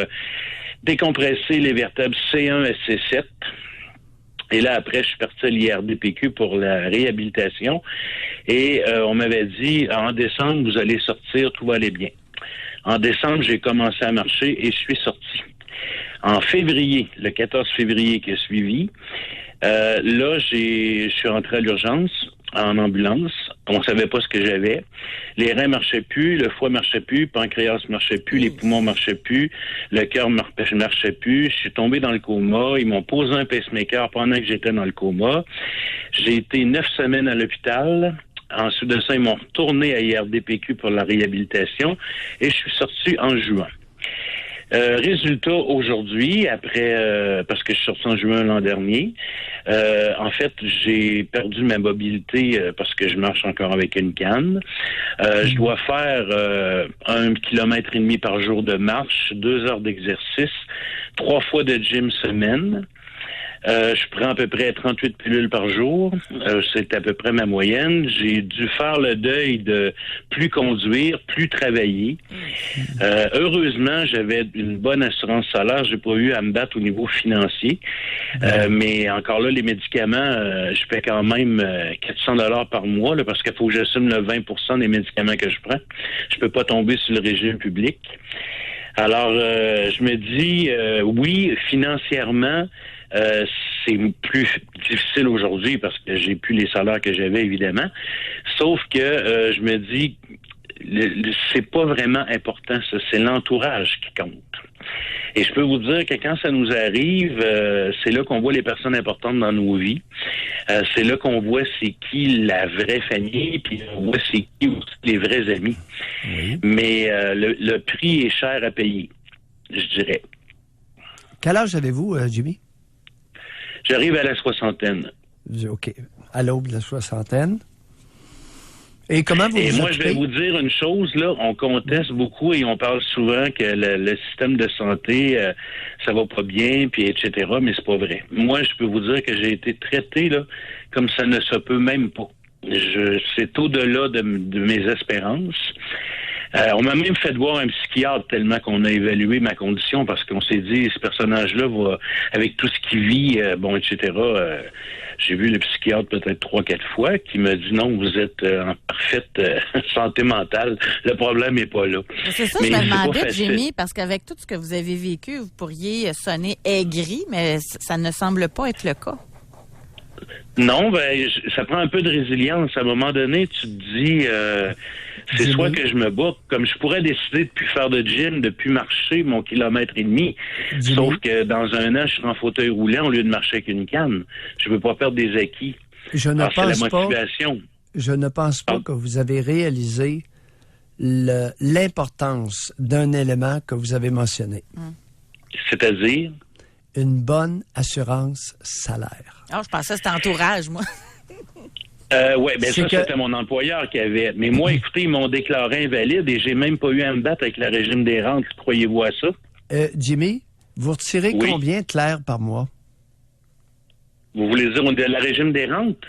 décompresser les vertèbres C1 et C7. Et là, après, je suis parti à l'IRDPQ pour la réhabilitation. Et on m'avait dit, en décembre, vous allez sortir, tout va aller bien. En décembre, j'ai commencé à marcher et je suis sorti. En février, le 14 février qui a suivi, là, je suis rentré à l'urgence, en ambulance. On savait pas ce que j'avais. Les reins marchaient plus, le foie marchait plus, le pancréas marchait plus, les poumons marchaient plus, le cœur marchait plus. Je suis tombé dans le coma. Ils m'ont posé un pacemaker pendant que j'étais dans le coma. J'ai été 9 semaines à l'hôpital. Ensuite de ça, ils m'ont retourné à IRDPQ pour la réhabilitation et je suis sorti en juin. Résultat, aujourd'hui, après, parce que je suis sorti en juin l'an dernier, en fait, j'ai perdu ma mobilité parce que je marche encore avec une canne. Je dois faire 1,5 km par jour de marche, 2 heures d'exercice, 3 fois de gym semaine. Je prends à peu près 38 pilules par jour. C'est à peu près ma moyenne. J'ai dû faire le deuil de plus conduire, plus travailler. Heureusement, j'avais une bonne assurance salaire. J'ai pas eu à me battre au niveau financier. Mais encore là, les médicaments, je paie quand même 400 $ par mois là, parce qu'il faut que j'assume le 20% des médicaments que je prends. Je peux pas tomber sur le régime public. Alors, je me dis, oui, financièrement, c'est plus difficile aujourd'hui parce que j'ai plus les salaires que j'avais, évidemment. Sauf que je me dis, c'est pas vraiment important, ça. C'est l'entourage qui compte. Et je peux vous dire que quand ça nous arrive, c'est là qu'on voit les personnes importantes dans nos vies. C'est là qu'on voit c'est qui la vraie famille, puis on voit c'est qui aussi les vrais amis. Oui. Mais le prix est cher à payer, je dirais. Quel âge avez-vous, Jimmy? J'arrive à la soixantaine. OK. À l'aube de la soixantaine. Et comment vous moi, je vais vous dire une chose, là, on conteste beaucoup et on parle souvent que le système de santé, ça va pas bien, puis etc., mais c'est pas vrai. Moi, je peux vous dire que j'ai été traité, là, comme ça ne se peut même pas. C'est au-delà de mes espérances. On m'a même fait voir un psychiatre tellement qu'on a évalué ma condition parce qu'on s'est dit, ce personnage-là va, avec tout ce qu'il vit, etc., j'ai vu le psychiatre peut-être 3-4 fois qui m'a dit non, vous êtes en parfaite santé mentale. Le problème n'est pas là. C'est ça, je me demandais, Jimmy, parce qu'avec tout ce que vous avez vécu, vous pourriez sonner aigri, mais ça ne semble pas être le cas. Non, ça prend un peu de résilience. À un moment donné, tu te dis, c'est soit que je me bats, comme je pourrais décider de plus faire de gym, de plus marcher mon 1,5 km. Sauf que dans un an, je serai en fauteuil roulant au lieu de marcher avec une canne. Je veux pas perdre des acquis. Je ne pense pas que vous avez réalisé l'importance d'un élément que vous avez mentionné. C'est-à-dire? Une bonne assurance salaire. Oh, je pensais que c'était entourage, moi. Oui, c'était mon employeur qui avait. Mais moi, écoutez, ils m'ont déclaré invalide et j'ai même pas eu à me battre avec le régime des rentes. Croyez-vous à ça? Jimmy, vous retirez combien clair par mois? Vous voulez dire de la régime des rentes?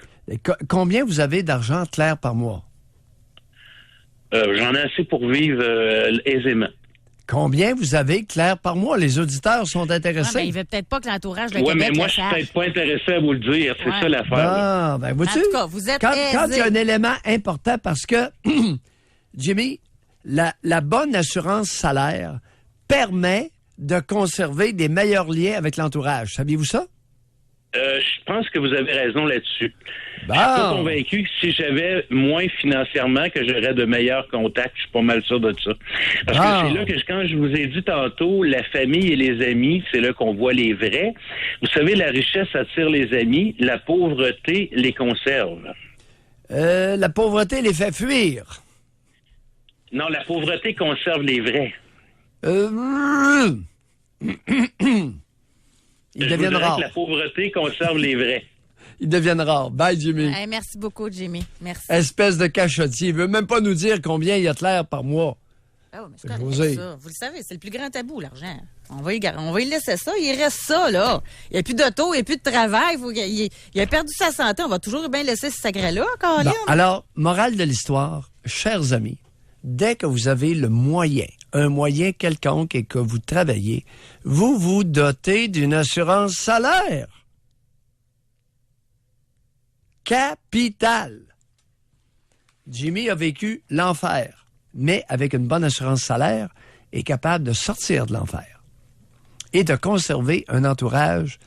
Combien vous avez d'argent clair par mois? J'en ai assez pour vivre aisément. Combien vous avez, Claire, par mois? Les auditeurs sont intéressés. Il ne veut peut-être pas que l'entourage de Oui, Québec mais moi, le je suis sache. peut-être pas intéressé à vous le dire. C'est ça l'affaire. Ah, ben, vois-tu? En tout cas, vous êtes quand il y a un aisé. élément important, parce que, Jimmy, la bonne assurance salaire permet de conserver des meilleurs liens avec l'entourage. Saviez-vous ça? Je pense que vous avez raison là-dessus. Bon. Je suis pas convaincu que si j'avais moins financièrement, que j'aurais de meilleurs contacts. Je suis pas mal sûr de ça. Parce que c'est là que, quand je vous ai dit tantôt, la famille et les amis, c'est là qu'on voit les vrais. Vous savez, la richesse attire les amis, la pauvreté les conserve. La pauvreté les fait fuir. Non, la pauvreté conserve les vrais. Ils deviennent rares. La pauvreté conserve les vrais. Ils deviennent rares. Bye, Jimmy. Hey, merci beaucoup, Jimmy. Merci. Espèce de cachotier. Il veut même pas nous dire combien il y a de l'air par mois. Ah oui, mais c'est correct, José. ça. Vous le savez, c'est le plus grand tabou, l'argent. On va y laisser ça. Il reste ça, là. Il n'y a plus d'auto, il n'y a plus de travail. Il a perdu sa santé. On va toujours bien laisser ce sacré-là, Colin. Bon, alors, morale de l'histoire, chers amis, dès que vous avez le moyen, un moyen quelconque et que vous travaillez, vous vous dotez d'une assurance salaire. Capital. Jimmy a vécu l'enfer, mais avec une bonne assurance salaire, est capable de sortir de l'enfer et de conserver un entourage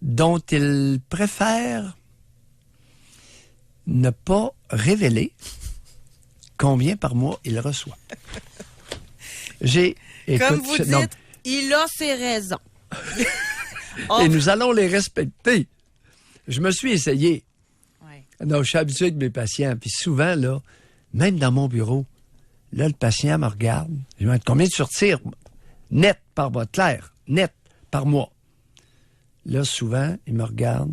dont il préfère ne pas révéler combien par mois il reçoit. Comme vous dites, il a ses raisons. Et nous allons les respecter. Je me suis essayé. Ouais. Non, je suis habitué avec mes patients. Puis souvent, là, même dans mon bureau, là, le patient me regarde. Je me demande combien tu retires net par mois, Claire, net par mois. Là, souvent, il me regarde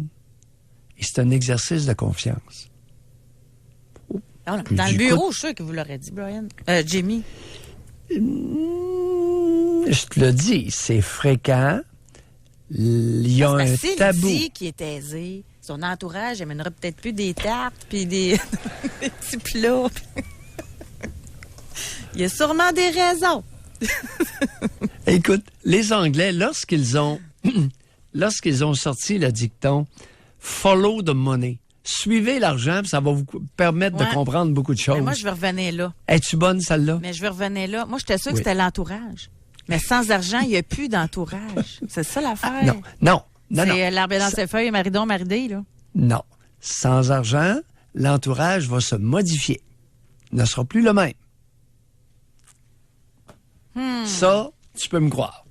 et c'est un exercice de confiance. Dans le bureau, je suis sûr que vous l'aurez dit, Brian. Jimmy. Je te le dis, c'est fréquent. Il y a un tabou. S'il dit qu'il est aisé, son entourage amènera peut-être plus des tartes puis des petits plats. Il y a sûrement des raisons. Écoute, les Anglais, lorsqu'ils ont sorti le dicton « Follow the money », suivez l'argent, ça va vous permettre de comprendre beaucoup de choses. Mais moi, je vais revenir là. Es-tu bonne, celle-là? Mais je vais revenir là. Moi, j'étais sûre que c'était l'entourage. Mais sans argent, il n'y a plus d'entourage. C'est ça l'affaire. Non. C'est l'arbre dans ses feuilles, Maridon, Maridé, là. Non. Sans argent, l'entourage va se modifier. Il ne sera plus le même. Ça, tu peux me croire.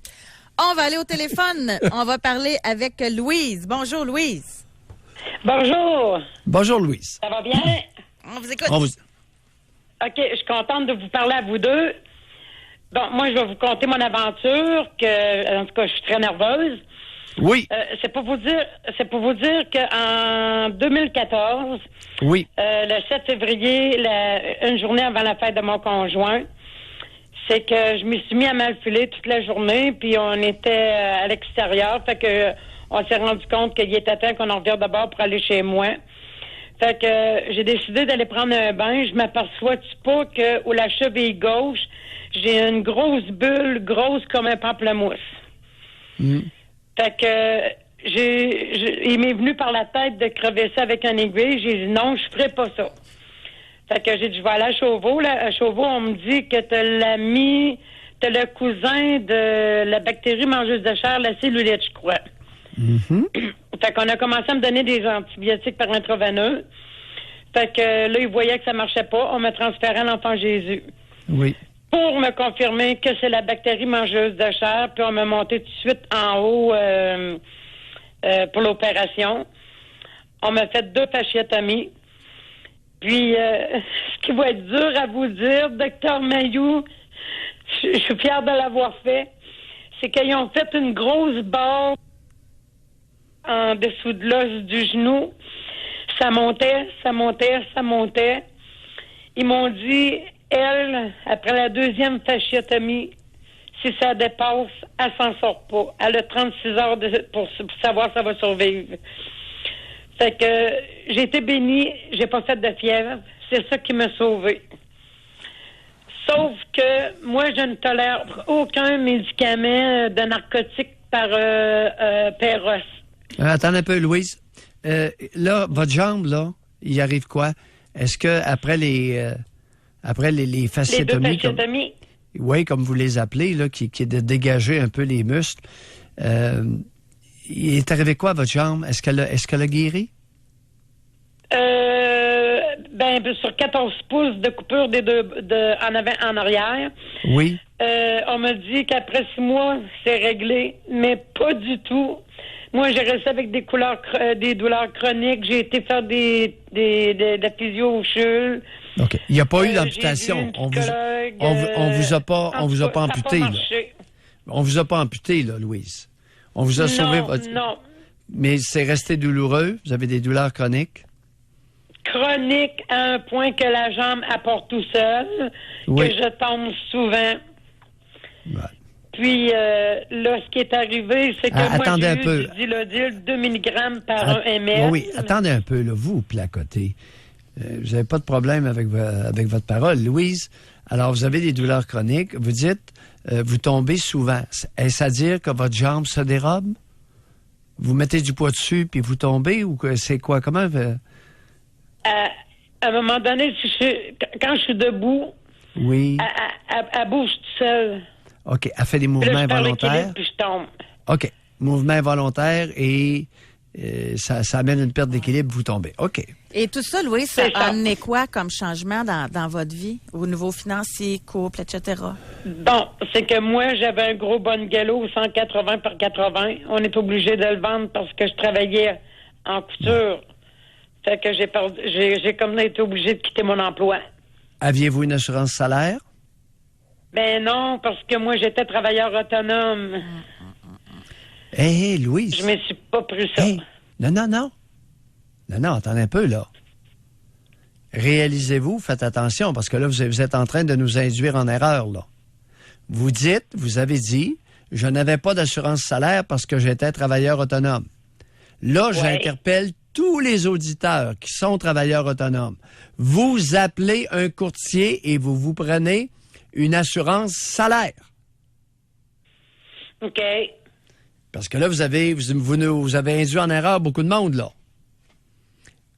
On va aller au téléphone. On va parler avec Louise. Bonjour, Louise. Bonjour. Bonjour, Louise. Ça va bien? On vous écoute. OK, je suis contente de vous parler à vous deux. Bon, moi, je vais vous conter mon aventure, en tout cas, je suis très nerveuse. Oui. C'est pour vous dire qu'en 2014, oui. Le 7 février, une journée avant la fête de mon conjoint, c'est que je me suis mis à mal filer toute la journée, puis on était à l'extérieur, fait que on s'est rendu compte qu'il était temps qu'on en revient d'abord pour aller chez moi. Fait que j'ai décidé d'aller prendre un bain. Je m'aperçois-tu pas que où la cheville gauche, j'ai une grosse bulle, grosse comme un pamplemousse. Fait que il m'est venu par la tête de crever ça avec un aiguille. J'ai dit non, je ferai pas ça. Fait que j'ai dit, je vais aller à Chauveau. À Chauveau, on me dit que t'as le cousin de la bactérie mangeuse de chair, la cellulite, je crois. Fait qu'on a commencé à me donner des antibiotiques par intraveineux. Fait que là, ils voyaient que ça marchait pas. On m'a transféré à l'Enfant Jésus. Oui. Pour me confirmer que c'est la bactérie mangeuse de chair, puis on m'a monté tout de suite en haut pour l'opération. On m'a fait 2 fasciectomies. Puis, ce qui va être dur à vous dire, Dr Mayou, je suis fière de l'avoir fait, c'est qu'ils ont fait une grosse barre en dessous de l'os du genou. Ça montait. Ils m'ont dit, elle, après la 2e fasciectomie, si ça dépasse, elle s'en sort pas. Elle a 36 heures pour savoir si ça va survivre. Fait que j'ai été bénie, j'ai pas fait de fièvre. C'est ça qui m'a sauvée. Sauf que moi, je ne tolère aucun médicament de narcotique par Péros. Attends un peu, Louise. Là, votre jambe, là, il arrive quoi? Est-ce que après les fasciectomies... Les deux fasciectomies. Oui, comme vous les appelez, là, qui est de dégager un peu les muscles, il est arrivé quoi à votre jambe? Est-ce qu'elle a guéri? Sur 14 pouces de coupure des deux en avant, en arrière. Oui. On m'a dit qu'après 6 mois, c'est réglé, mais pas du tout. Moi, j'ai resté avec des douleurs chroniques. J'ai été faire de la physio au CHUL. OK. Il n'y a pas eu d'amputation. On vous a pas amputé, là. On vous a pas amputé, là, Louise. On vous a sauvé votre... Non. Mais c'est resté douloureux? Vous avez des douleurs chroniques? Chronique à un point que la jambe apporte tout seul, oui. que je tombe souvent. Ouais. Puis là, ce qui est arrivé, c'est que moi, j'ai eu du Dilodil 2 mg par 1 ml. Oui, attendez un peu, là, vous placotez. Vous n'avez pas de problème avec votre parole. Louise, alors vous avez des douleurs chroniques. Vous dites, vous tombez souvent. Est-ce à dire que votre jambe se dérobe? Vous mettez du poids dessus puis vous tombez ou c'est quoi? Comment... À un moment donné, quand je suis debout, oui. elle bouge toute seule. OK. Elle fait des mouvements involontaires. Puis je tombe. OK. Mouvements involontaires et ça amène une perte d'équilibre, vous tombez. OK. Et tout ça, Louis, ça a amené quoi comme changement dans votre vie, au niveau financier, couple, etc.? Bon, c'est que moi, j'avais un gros bungalow 180 par 80. On est obligé de le vendre parce que je travaillais en couture. Fait que j'ai comme été obligé de quitter mon emploi. Aviez-vous une assurance salaire? Ben non, parce que moi, j'étais travailleur autonome. Hé, Louise. Je me suis pas pris ça. Hey. Non, attendez un peu, là. Réalisez-vous, faites attention, parce que là, vous êtes en train de nous induire en erreur, là. Vous avez dit, je n'avais pas d'assurance salaire parce que j'étais travailleur autonome. Là, j'interpelle tous les auditeurs qui sont travailleurs autonomes. Vous appelez un courtier et vous prenez une assurance salaire. OK. Parce que là, vous avez induit en erreur beaucoup de monde, là.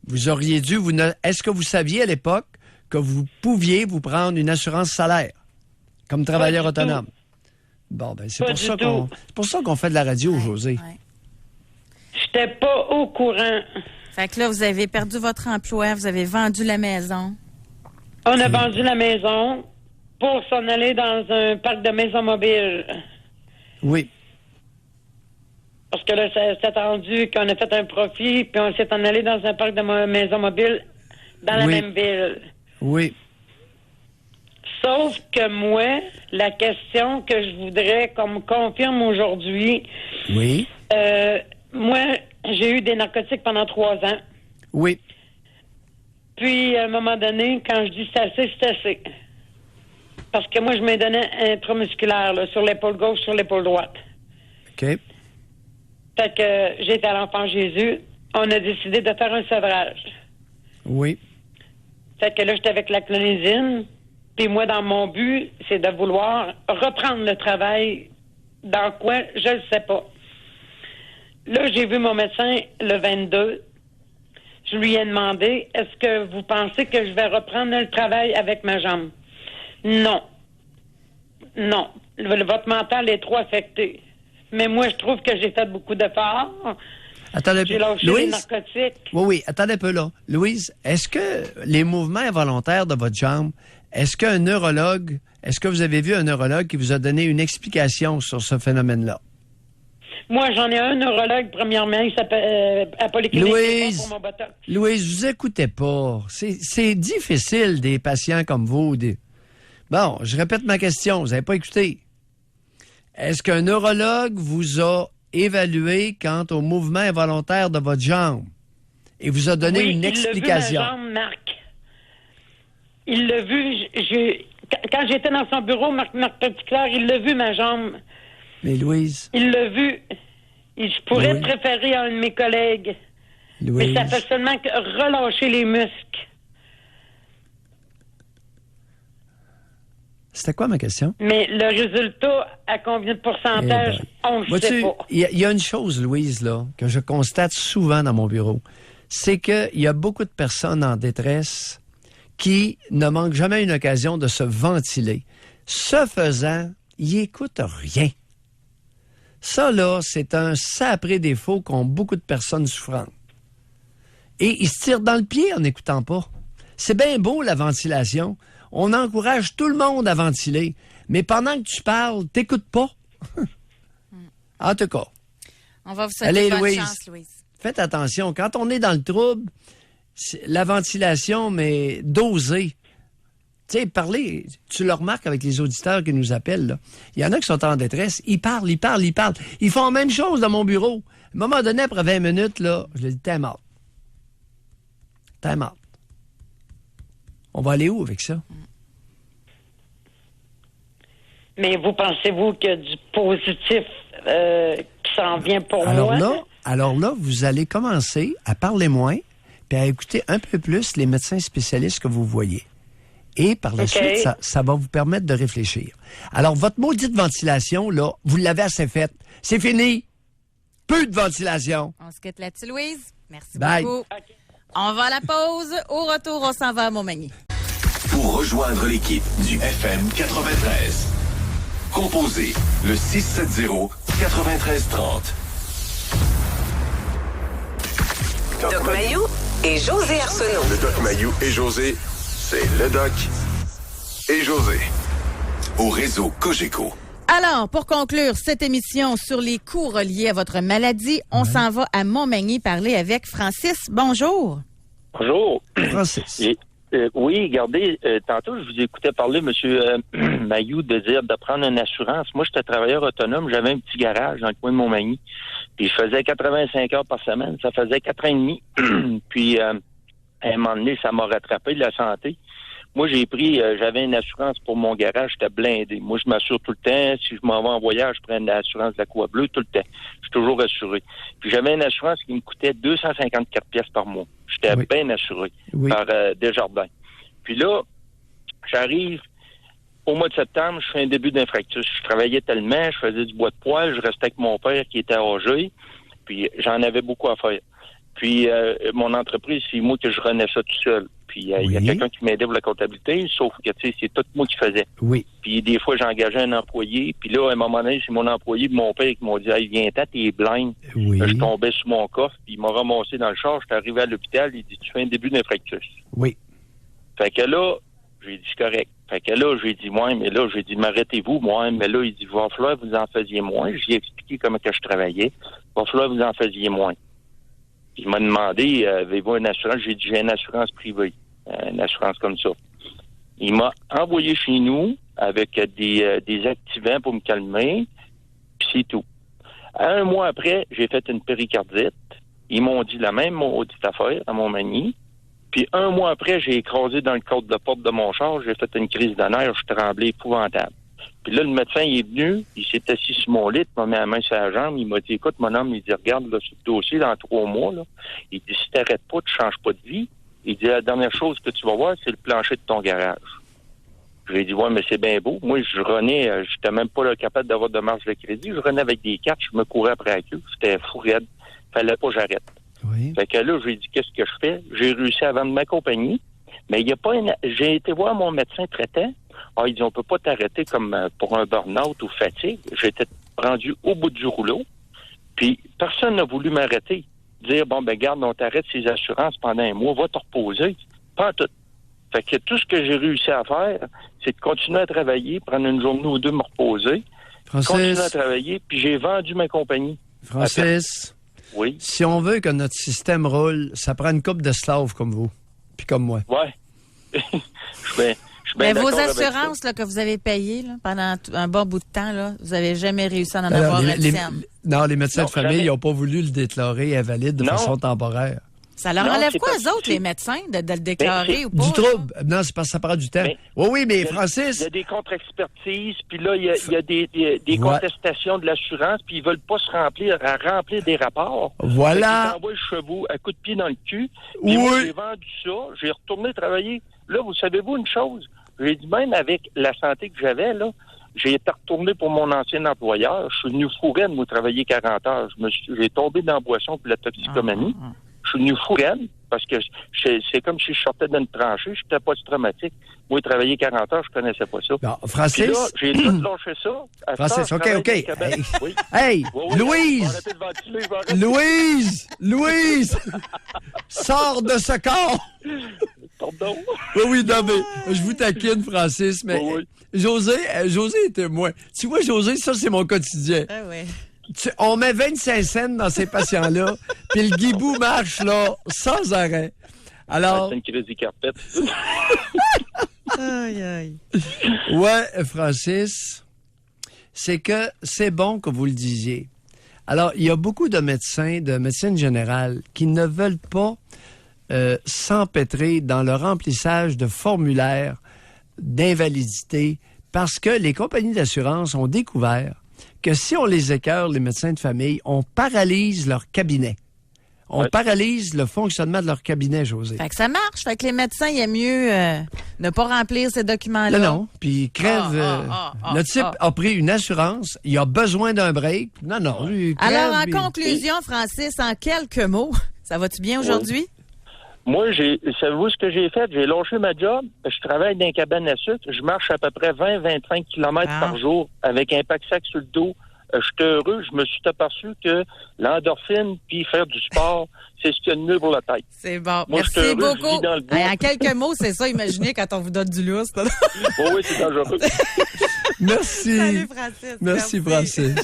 Vous auriez dû... Est-ce que vous saviez à l'époque que vous pouviez vous prendre une assurance salaire comme travailleur autonome? Bon, ben c'est pour ça qu'on fait de la radio, José. Ouais. J'étais pas au courant. Fait que là, vous avez perdu votre emploi, vous avez vendu la maison. On a vendu la maison pour s'en aller dans un parc de maisons mobiles. Oui. Parce que là, c'est attendu qu'on a fait un profit, puis on s'est en allé dans un parc de maisons mobiles dans la même ville. Oui. Sauf que moi, la question que je voudrais qu'on me confirme aujourd'hui... Oui. Moi, j'ai eu des narcotiques pendant 3 ans. Oui. Puis, à un moment donné, quand je dis c'est assez. Parce que moi, je me donnais intramusculaire, là, sur l'épaule gauche, sur l'épaule droite. OK. Fait que j'étais à l'Enfant Jésus. On a décidé de faire un sevrage. Oui. Fait que là, j'étais avec la clonidine. Puis moi, dans mon but, c'est de vouloir reprendre le travail. Dans quoi? Je le sais pas. Là, j'ai vu mon médecin le 22. Je lui ai demandé, est-ce que vous pensez que je vais reprendre le travail avec ma jambe? Non. Votre mental est trop affecté. Mais moi, je trouve que j'ai fait beaucoup d'efforts. Attendez, j'ai lâché les narcotiques. Oui, attendez un peu là. Louise, est-ce que les mouvements involontaires de votre jambe, est-ce que vous avez vu un neurologue qui vous a donné une explication sur ce phénomène-là? Moi, j'en ai un neurologue, premièrement, il s'appelle à Polyclinique pour mon botox. Louise, vous écoutez pas. C'est difficile, des patients comme vous. Bon, je répète ma question, vous n'avez pas écouté. Est-ce qu'un neurologue vous a évalué quant au mouvement involontaire de votre jambe et vous a donné une explication? Il l'a vu, ma jambe, Marc. Il l'a vu. Quand j'étais dans son bureau, Marc Petitclerc, il l'a vu, ma jambe. Mais Louise... Il l'a vu. Je pourrais préférer un de mes collègues. Louise. Mais ça fait seulement que relâcher les muscles. C'était quoi ma question? Mais le résultat, à combien de pourcentage, on ne sait pas. Il y a une chose, Louise, là, que je constate souvent dans mon bureau. C'est qu'il y a beaucoup de personnes en détresse qui ne manquent jamais une occasion de se ventiler. Ce faisant, ils n'écoutent rien. Ça, là, c'est un sapré défaut qu'ont beaucoup de personnes souffrantes. Et ils se tirent dans le pied en n'écoutant pas. C'est bien beau, la ventilation. On encourage tout le monde à ventiler. Mais pendant que tu parles, t'écoutes pas. En tout cas. On va vous souhaiter bonne chance, Louise. Faites attention. Quand on est dans le trouble, la ventilation, mais dosée. Tu sais, parler, tu le remarques avec les auditeurs qui nous appellent, là. Il y en a qui sont en détresse. Ils parlent. Ils font la même chose dans mon bureau. À un moment donné, après 20 minutes, là, je leur dis, t'es mort. On va aller où avec ça? Mais vous pensez-vous qu'il y a du positif qui s'en vient pour moi? Alors là, vous allez commencer à parler moins puis à écouter un peu plus les médecins spécialistes que vous voyez. Et par la suite, ça va vous permettre de réfléchir. Alors, votre maudite ventilation, là, vous l'avez assez faite. C'est fini. Peu de ventilation. On se quitte là-dessus, Louise. Merci Bye. beaucoup. Okay. On va à la pause. Au retour, on s'en va à Montmagny. Pour rejoindre l'équipe du FM 93, composez le 670-9330. Doc Mayou et José Arsenault. Le Doc Mayou et José, c'est le Doc et José. Au réseau Cogeco. Alors, pour conclure cette émission sur les coûts reliés à votre maladie, on s'en va à Montmagny parler avec Francis. Bonjour. Bonjour. Francis. Oui, regardez, tantôt, je vous écoutais parler, M. Mayou, de prendre une assurance. Moi, j'étais travailleur autonome, j'avais un petit garage dans le coin de Montmagny, puis je faisais 85 heures par semaine. Ça faisait 4 ans et demi. Puis, à un moment donné, ça m'a rattrapé de la santé. Moi, j'avais une assurance pour mon garage, j'étais blindé. Moi, je m'assure tout le temps. Si je m'en vais en voyage, je prends une assurance de la Croix Bleue tout le temps. Je suis toujours assuré. Puis j'avais une assurance qui me coûtait 254 pièces par mois. J'étais bien assuré par Desjardins. Puis là, j'arrive au mois de septembre, je fais un début d'infarctus. Je travaillais tellement, je faisais du bois de poêle, je restais avec mon père qui était âgé, puis j'en avais beaucoup à faire. Puis mon entreprise, c'est moi que je renais ça tout seul. Puis il y a quelqu'un qui m'aidait pour la comptabilité, sauf que tu sais, c'est tout moi qui faisais. Oui. Puis des fois, j'engageais un employé. Puis là, à un moment donné, c'est mon employé et mon père qui m'ont dit « Hey, viens-t'en, t'es blind. » Je tombais sur mon coffre, puis il m'a ramassé dans le char. J'étais arrivé à l'hôpital, il dit « Tu fais un début d'infarctus. » Oui. Fait que là, j'ai dit « C'est correct. » Fait que là, j'ai dit « Moi, mais là, j'ai dit « M'arrêtez-vous, moi. » Mais là, il dit « Va falloir que vous en faisiez moins. » J'ai expliqué comment que je travaillais. « Va falloir que vous en faisiez moins. » Il m'a demandé, avez-vous une assurance? J'ai dit, j'ai une assurance privée, une assurance comme ça. Il m'a envoyé chez nous avec des activants pour me calmer, puis c'est tout. Un mois après, j'ai fait une péricardite. Ils m'ont dit la même maudite affaire à Montmagny. Puis un mois après, j'ai écrasé dans le cadre de porte de mon char, j'ai fait une crise de nerfs, je tremblais épouvantable. Puis là, le médecin, il est venu, il s'est assis sur mon lit, il m'a mis la main sur la jambe, il m'a dit, écoute, mon homme, il dit, regarde, là, sur le dossier, dans 3 mois, là, il dit, si t'arrêtes pas, tu changes pas de vie, il dit, la dernière chose que tu vas voir, c'est le plancher de ton garage. J'ai dit, ouais, mais c'est bien beau. Moi, je renais, j'étais même pas là, capable d'avoir de marge de crédit, je renais avec des cartes, je me courais après la queue, c'était fou raide, fallait pas que j'arrête. Oui. Fait que là, j'ai dit, qu'est-ce que je fais? J'ai réussi à vendre ma compagnie, mais il y a pas j'ai été voir mon médecin traitant. Ah, il dit, on peut pas t'arrêter comme pour un burn-out ou fatigue. J'étais rendu au bout du rouleau. Puis, personne n'a voulu m'arrêter. Dire, bon, ben, garde, on t'arrête ces assurances pendant un mois, va te reposer. Pas en tout. Fait que tout ce que j'ai réussi à faire, c'est de continuer à travailler, prendre une journée ou deux, me reposer. Francis. Continuer à travailler, puis j'ai vendu ma compagnie. Francis. Oui. Si on veut que notre système roule, ça prend une couple de slaves comme vous, puis comme moi. Ouais. Mais vos assurances là, que vous avez payées là, pendant un bon bout de temps, là, vous n'avez jamais réussi à en avoir une scène. Non, les médecins de famille n'ont pas voulu le déclarer invalide de façon temporaire. Ça leur enlève quoi, eux autres, les médecins, de le déclarer ou pas? Du trouble. Non, c'est parce que ça prend du temps. Oui, mais Francis... Il y a des contre-expertises, puis là, il y a des contestations de l'assurance, puis ils veulent pas se remplir des rapports. Voilà. Ils t'envoient le chevaux à coup de pied dans le cul. Puis moi, j'ai vendu ça, j'ai retourné travailler. Là, vous savez-vous une chose? J'ai dit, même avec la santé que j'avais, là, j'ai été retourné pour mon ancien employeur. Je suis venu fou raide, moi, travailler 40 heures. J'ai tombé dans la boisson puis la toxicomanie. Je suis venu fou raide parce que c'est comme si je sortais d'une tranchée. Je n'étais pas traumatique. Moi, travailler 40 heures, je connaissais pas ça. Non, Francis... Puis là, j'ai tout lâché ça. Francis, OK. Hey, Oui. Louise! Sors de ce corps! Pardon? Oui, non, mais je vous taquine, Francis, mais José était moi. Tu vois, José, ça, c'est mon quotidien. Ah oui. On met 25 cents dans ces patients-là, puis le guibou marche, là, sans arrêt. Alors... C'est une crédit carpette. Aïe. Ouais, Francis, c'est que c'est bon que vous le disiez. Alors, il y a beaucoup de médecins, de médecine générale, qui ne veulent pas s'empêtrer dans le remplissage de formulaires d'invalidité parce que les compagnies d'assurance ont découvert que si on les écœure, les médecins de famille, on paralyse leur cabinet. On paralyse le fonctionnement de leur cabinet, José. Fait que ça marche. Fait que les médecins, il y a mieux ne pas remplir ces documents-là. Non. Puis crève. Le type a pris une assurance. Il a besoin d'un break. Non. Lui, crève, alors, en conclusion, Francis, en quelques mots, ça va-tu bien aujourd'hui? Moi, savez-vous ce que j'ai fait? J'ai lâché ma job. Je travaille dans une cabane à sucre. Je marche à peu près 20-25 km par jour avec un pack-sac sur le dos. Je suis heureux. Je me suis aperçu que l'endorphine puis faire du sport, c'est ce qu'il y a de mieux pour la tête. C'est bon. Moi, merci beaucoup. En quelques mots, c'est ça. Imaginez quand on vous donne du lousse. Oui, c'est dangereux. Merci. Salut, Francis. Merci, Francis.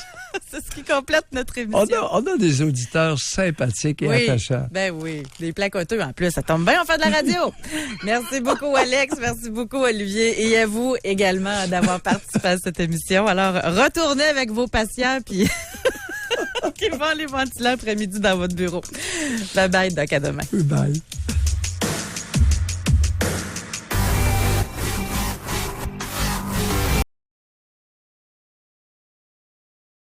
C'est ce qui complète notre émission. On a des auditeurs sympathiques et attachants. Ben oui, des placoteux en plus. Ça tombe bien, on fait de la radio. Merci beaucoup, Alex. Merci beaucoup, Olivier. Et à vous également d'avoir participé à cette émission. Alors, retournez avec vos patients puis qui vont les ventiler après-midi dans votre bureau. Bye bye, Doc, à demain. Bye.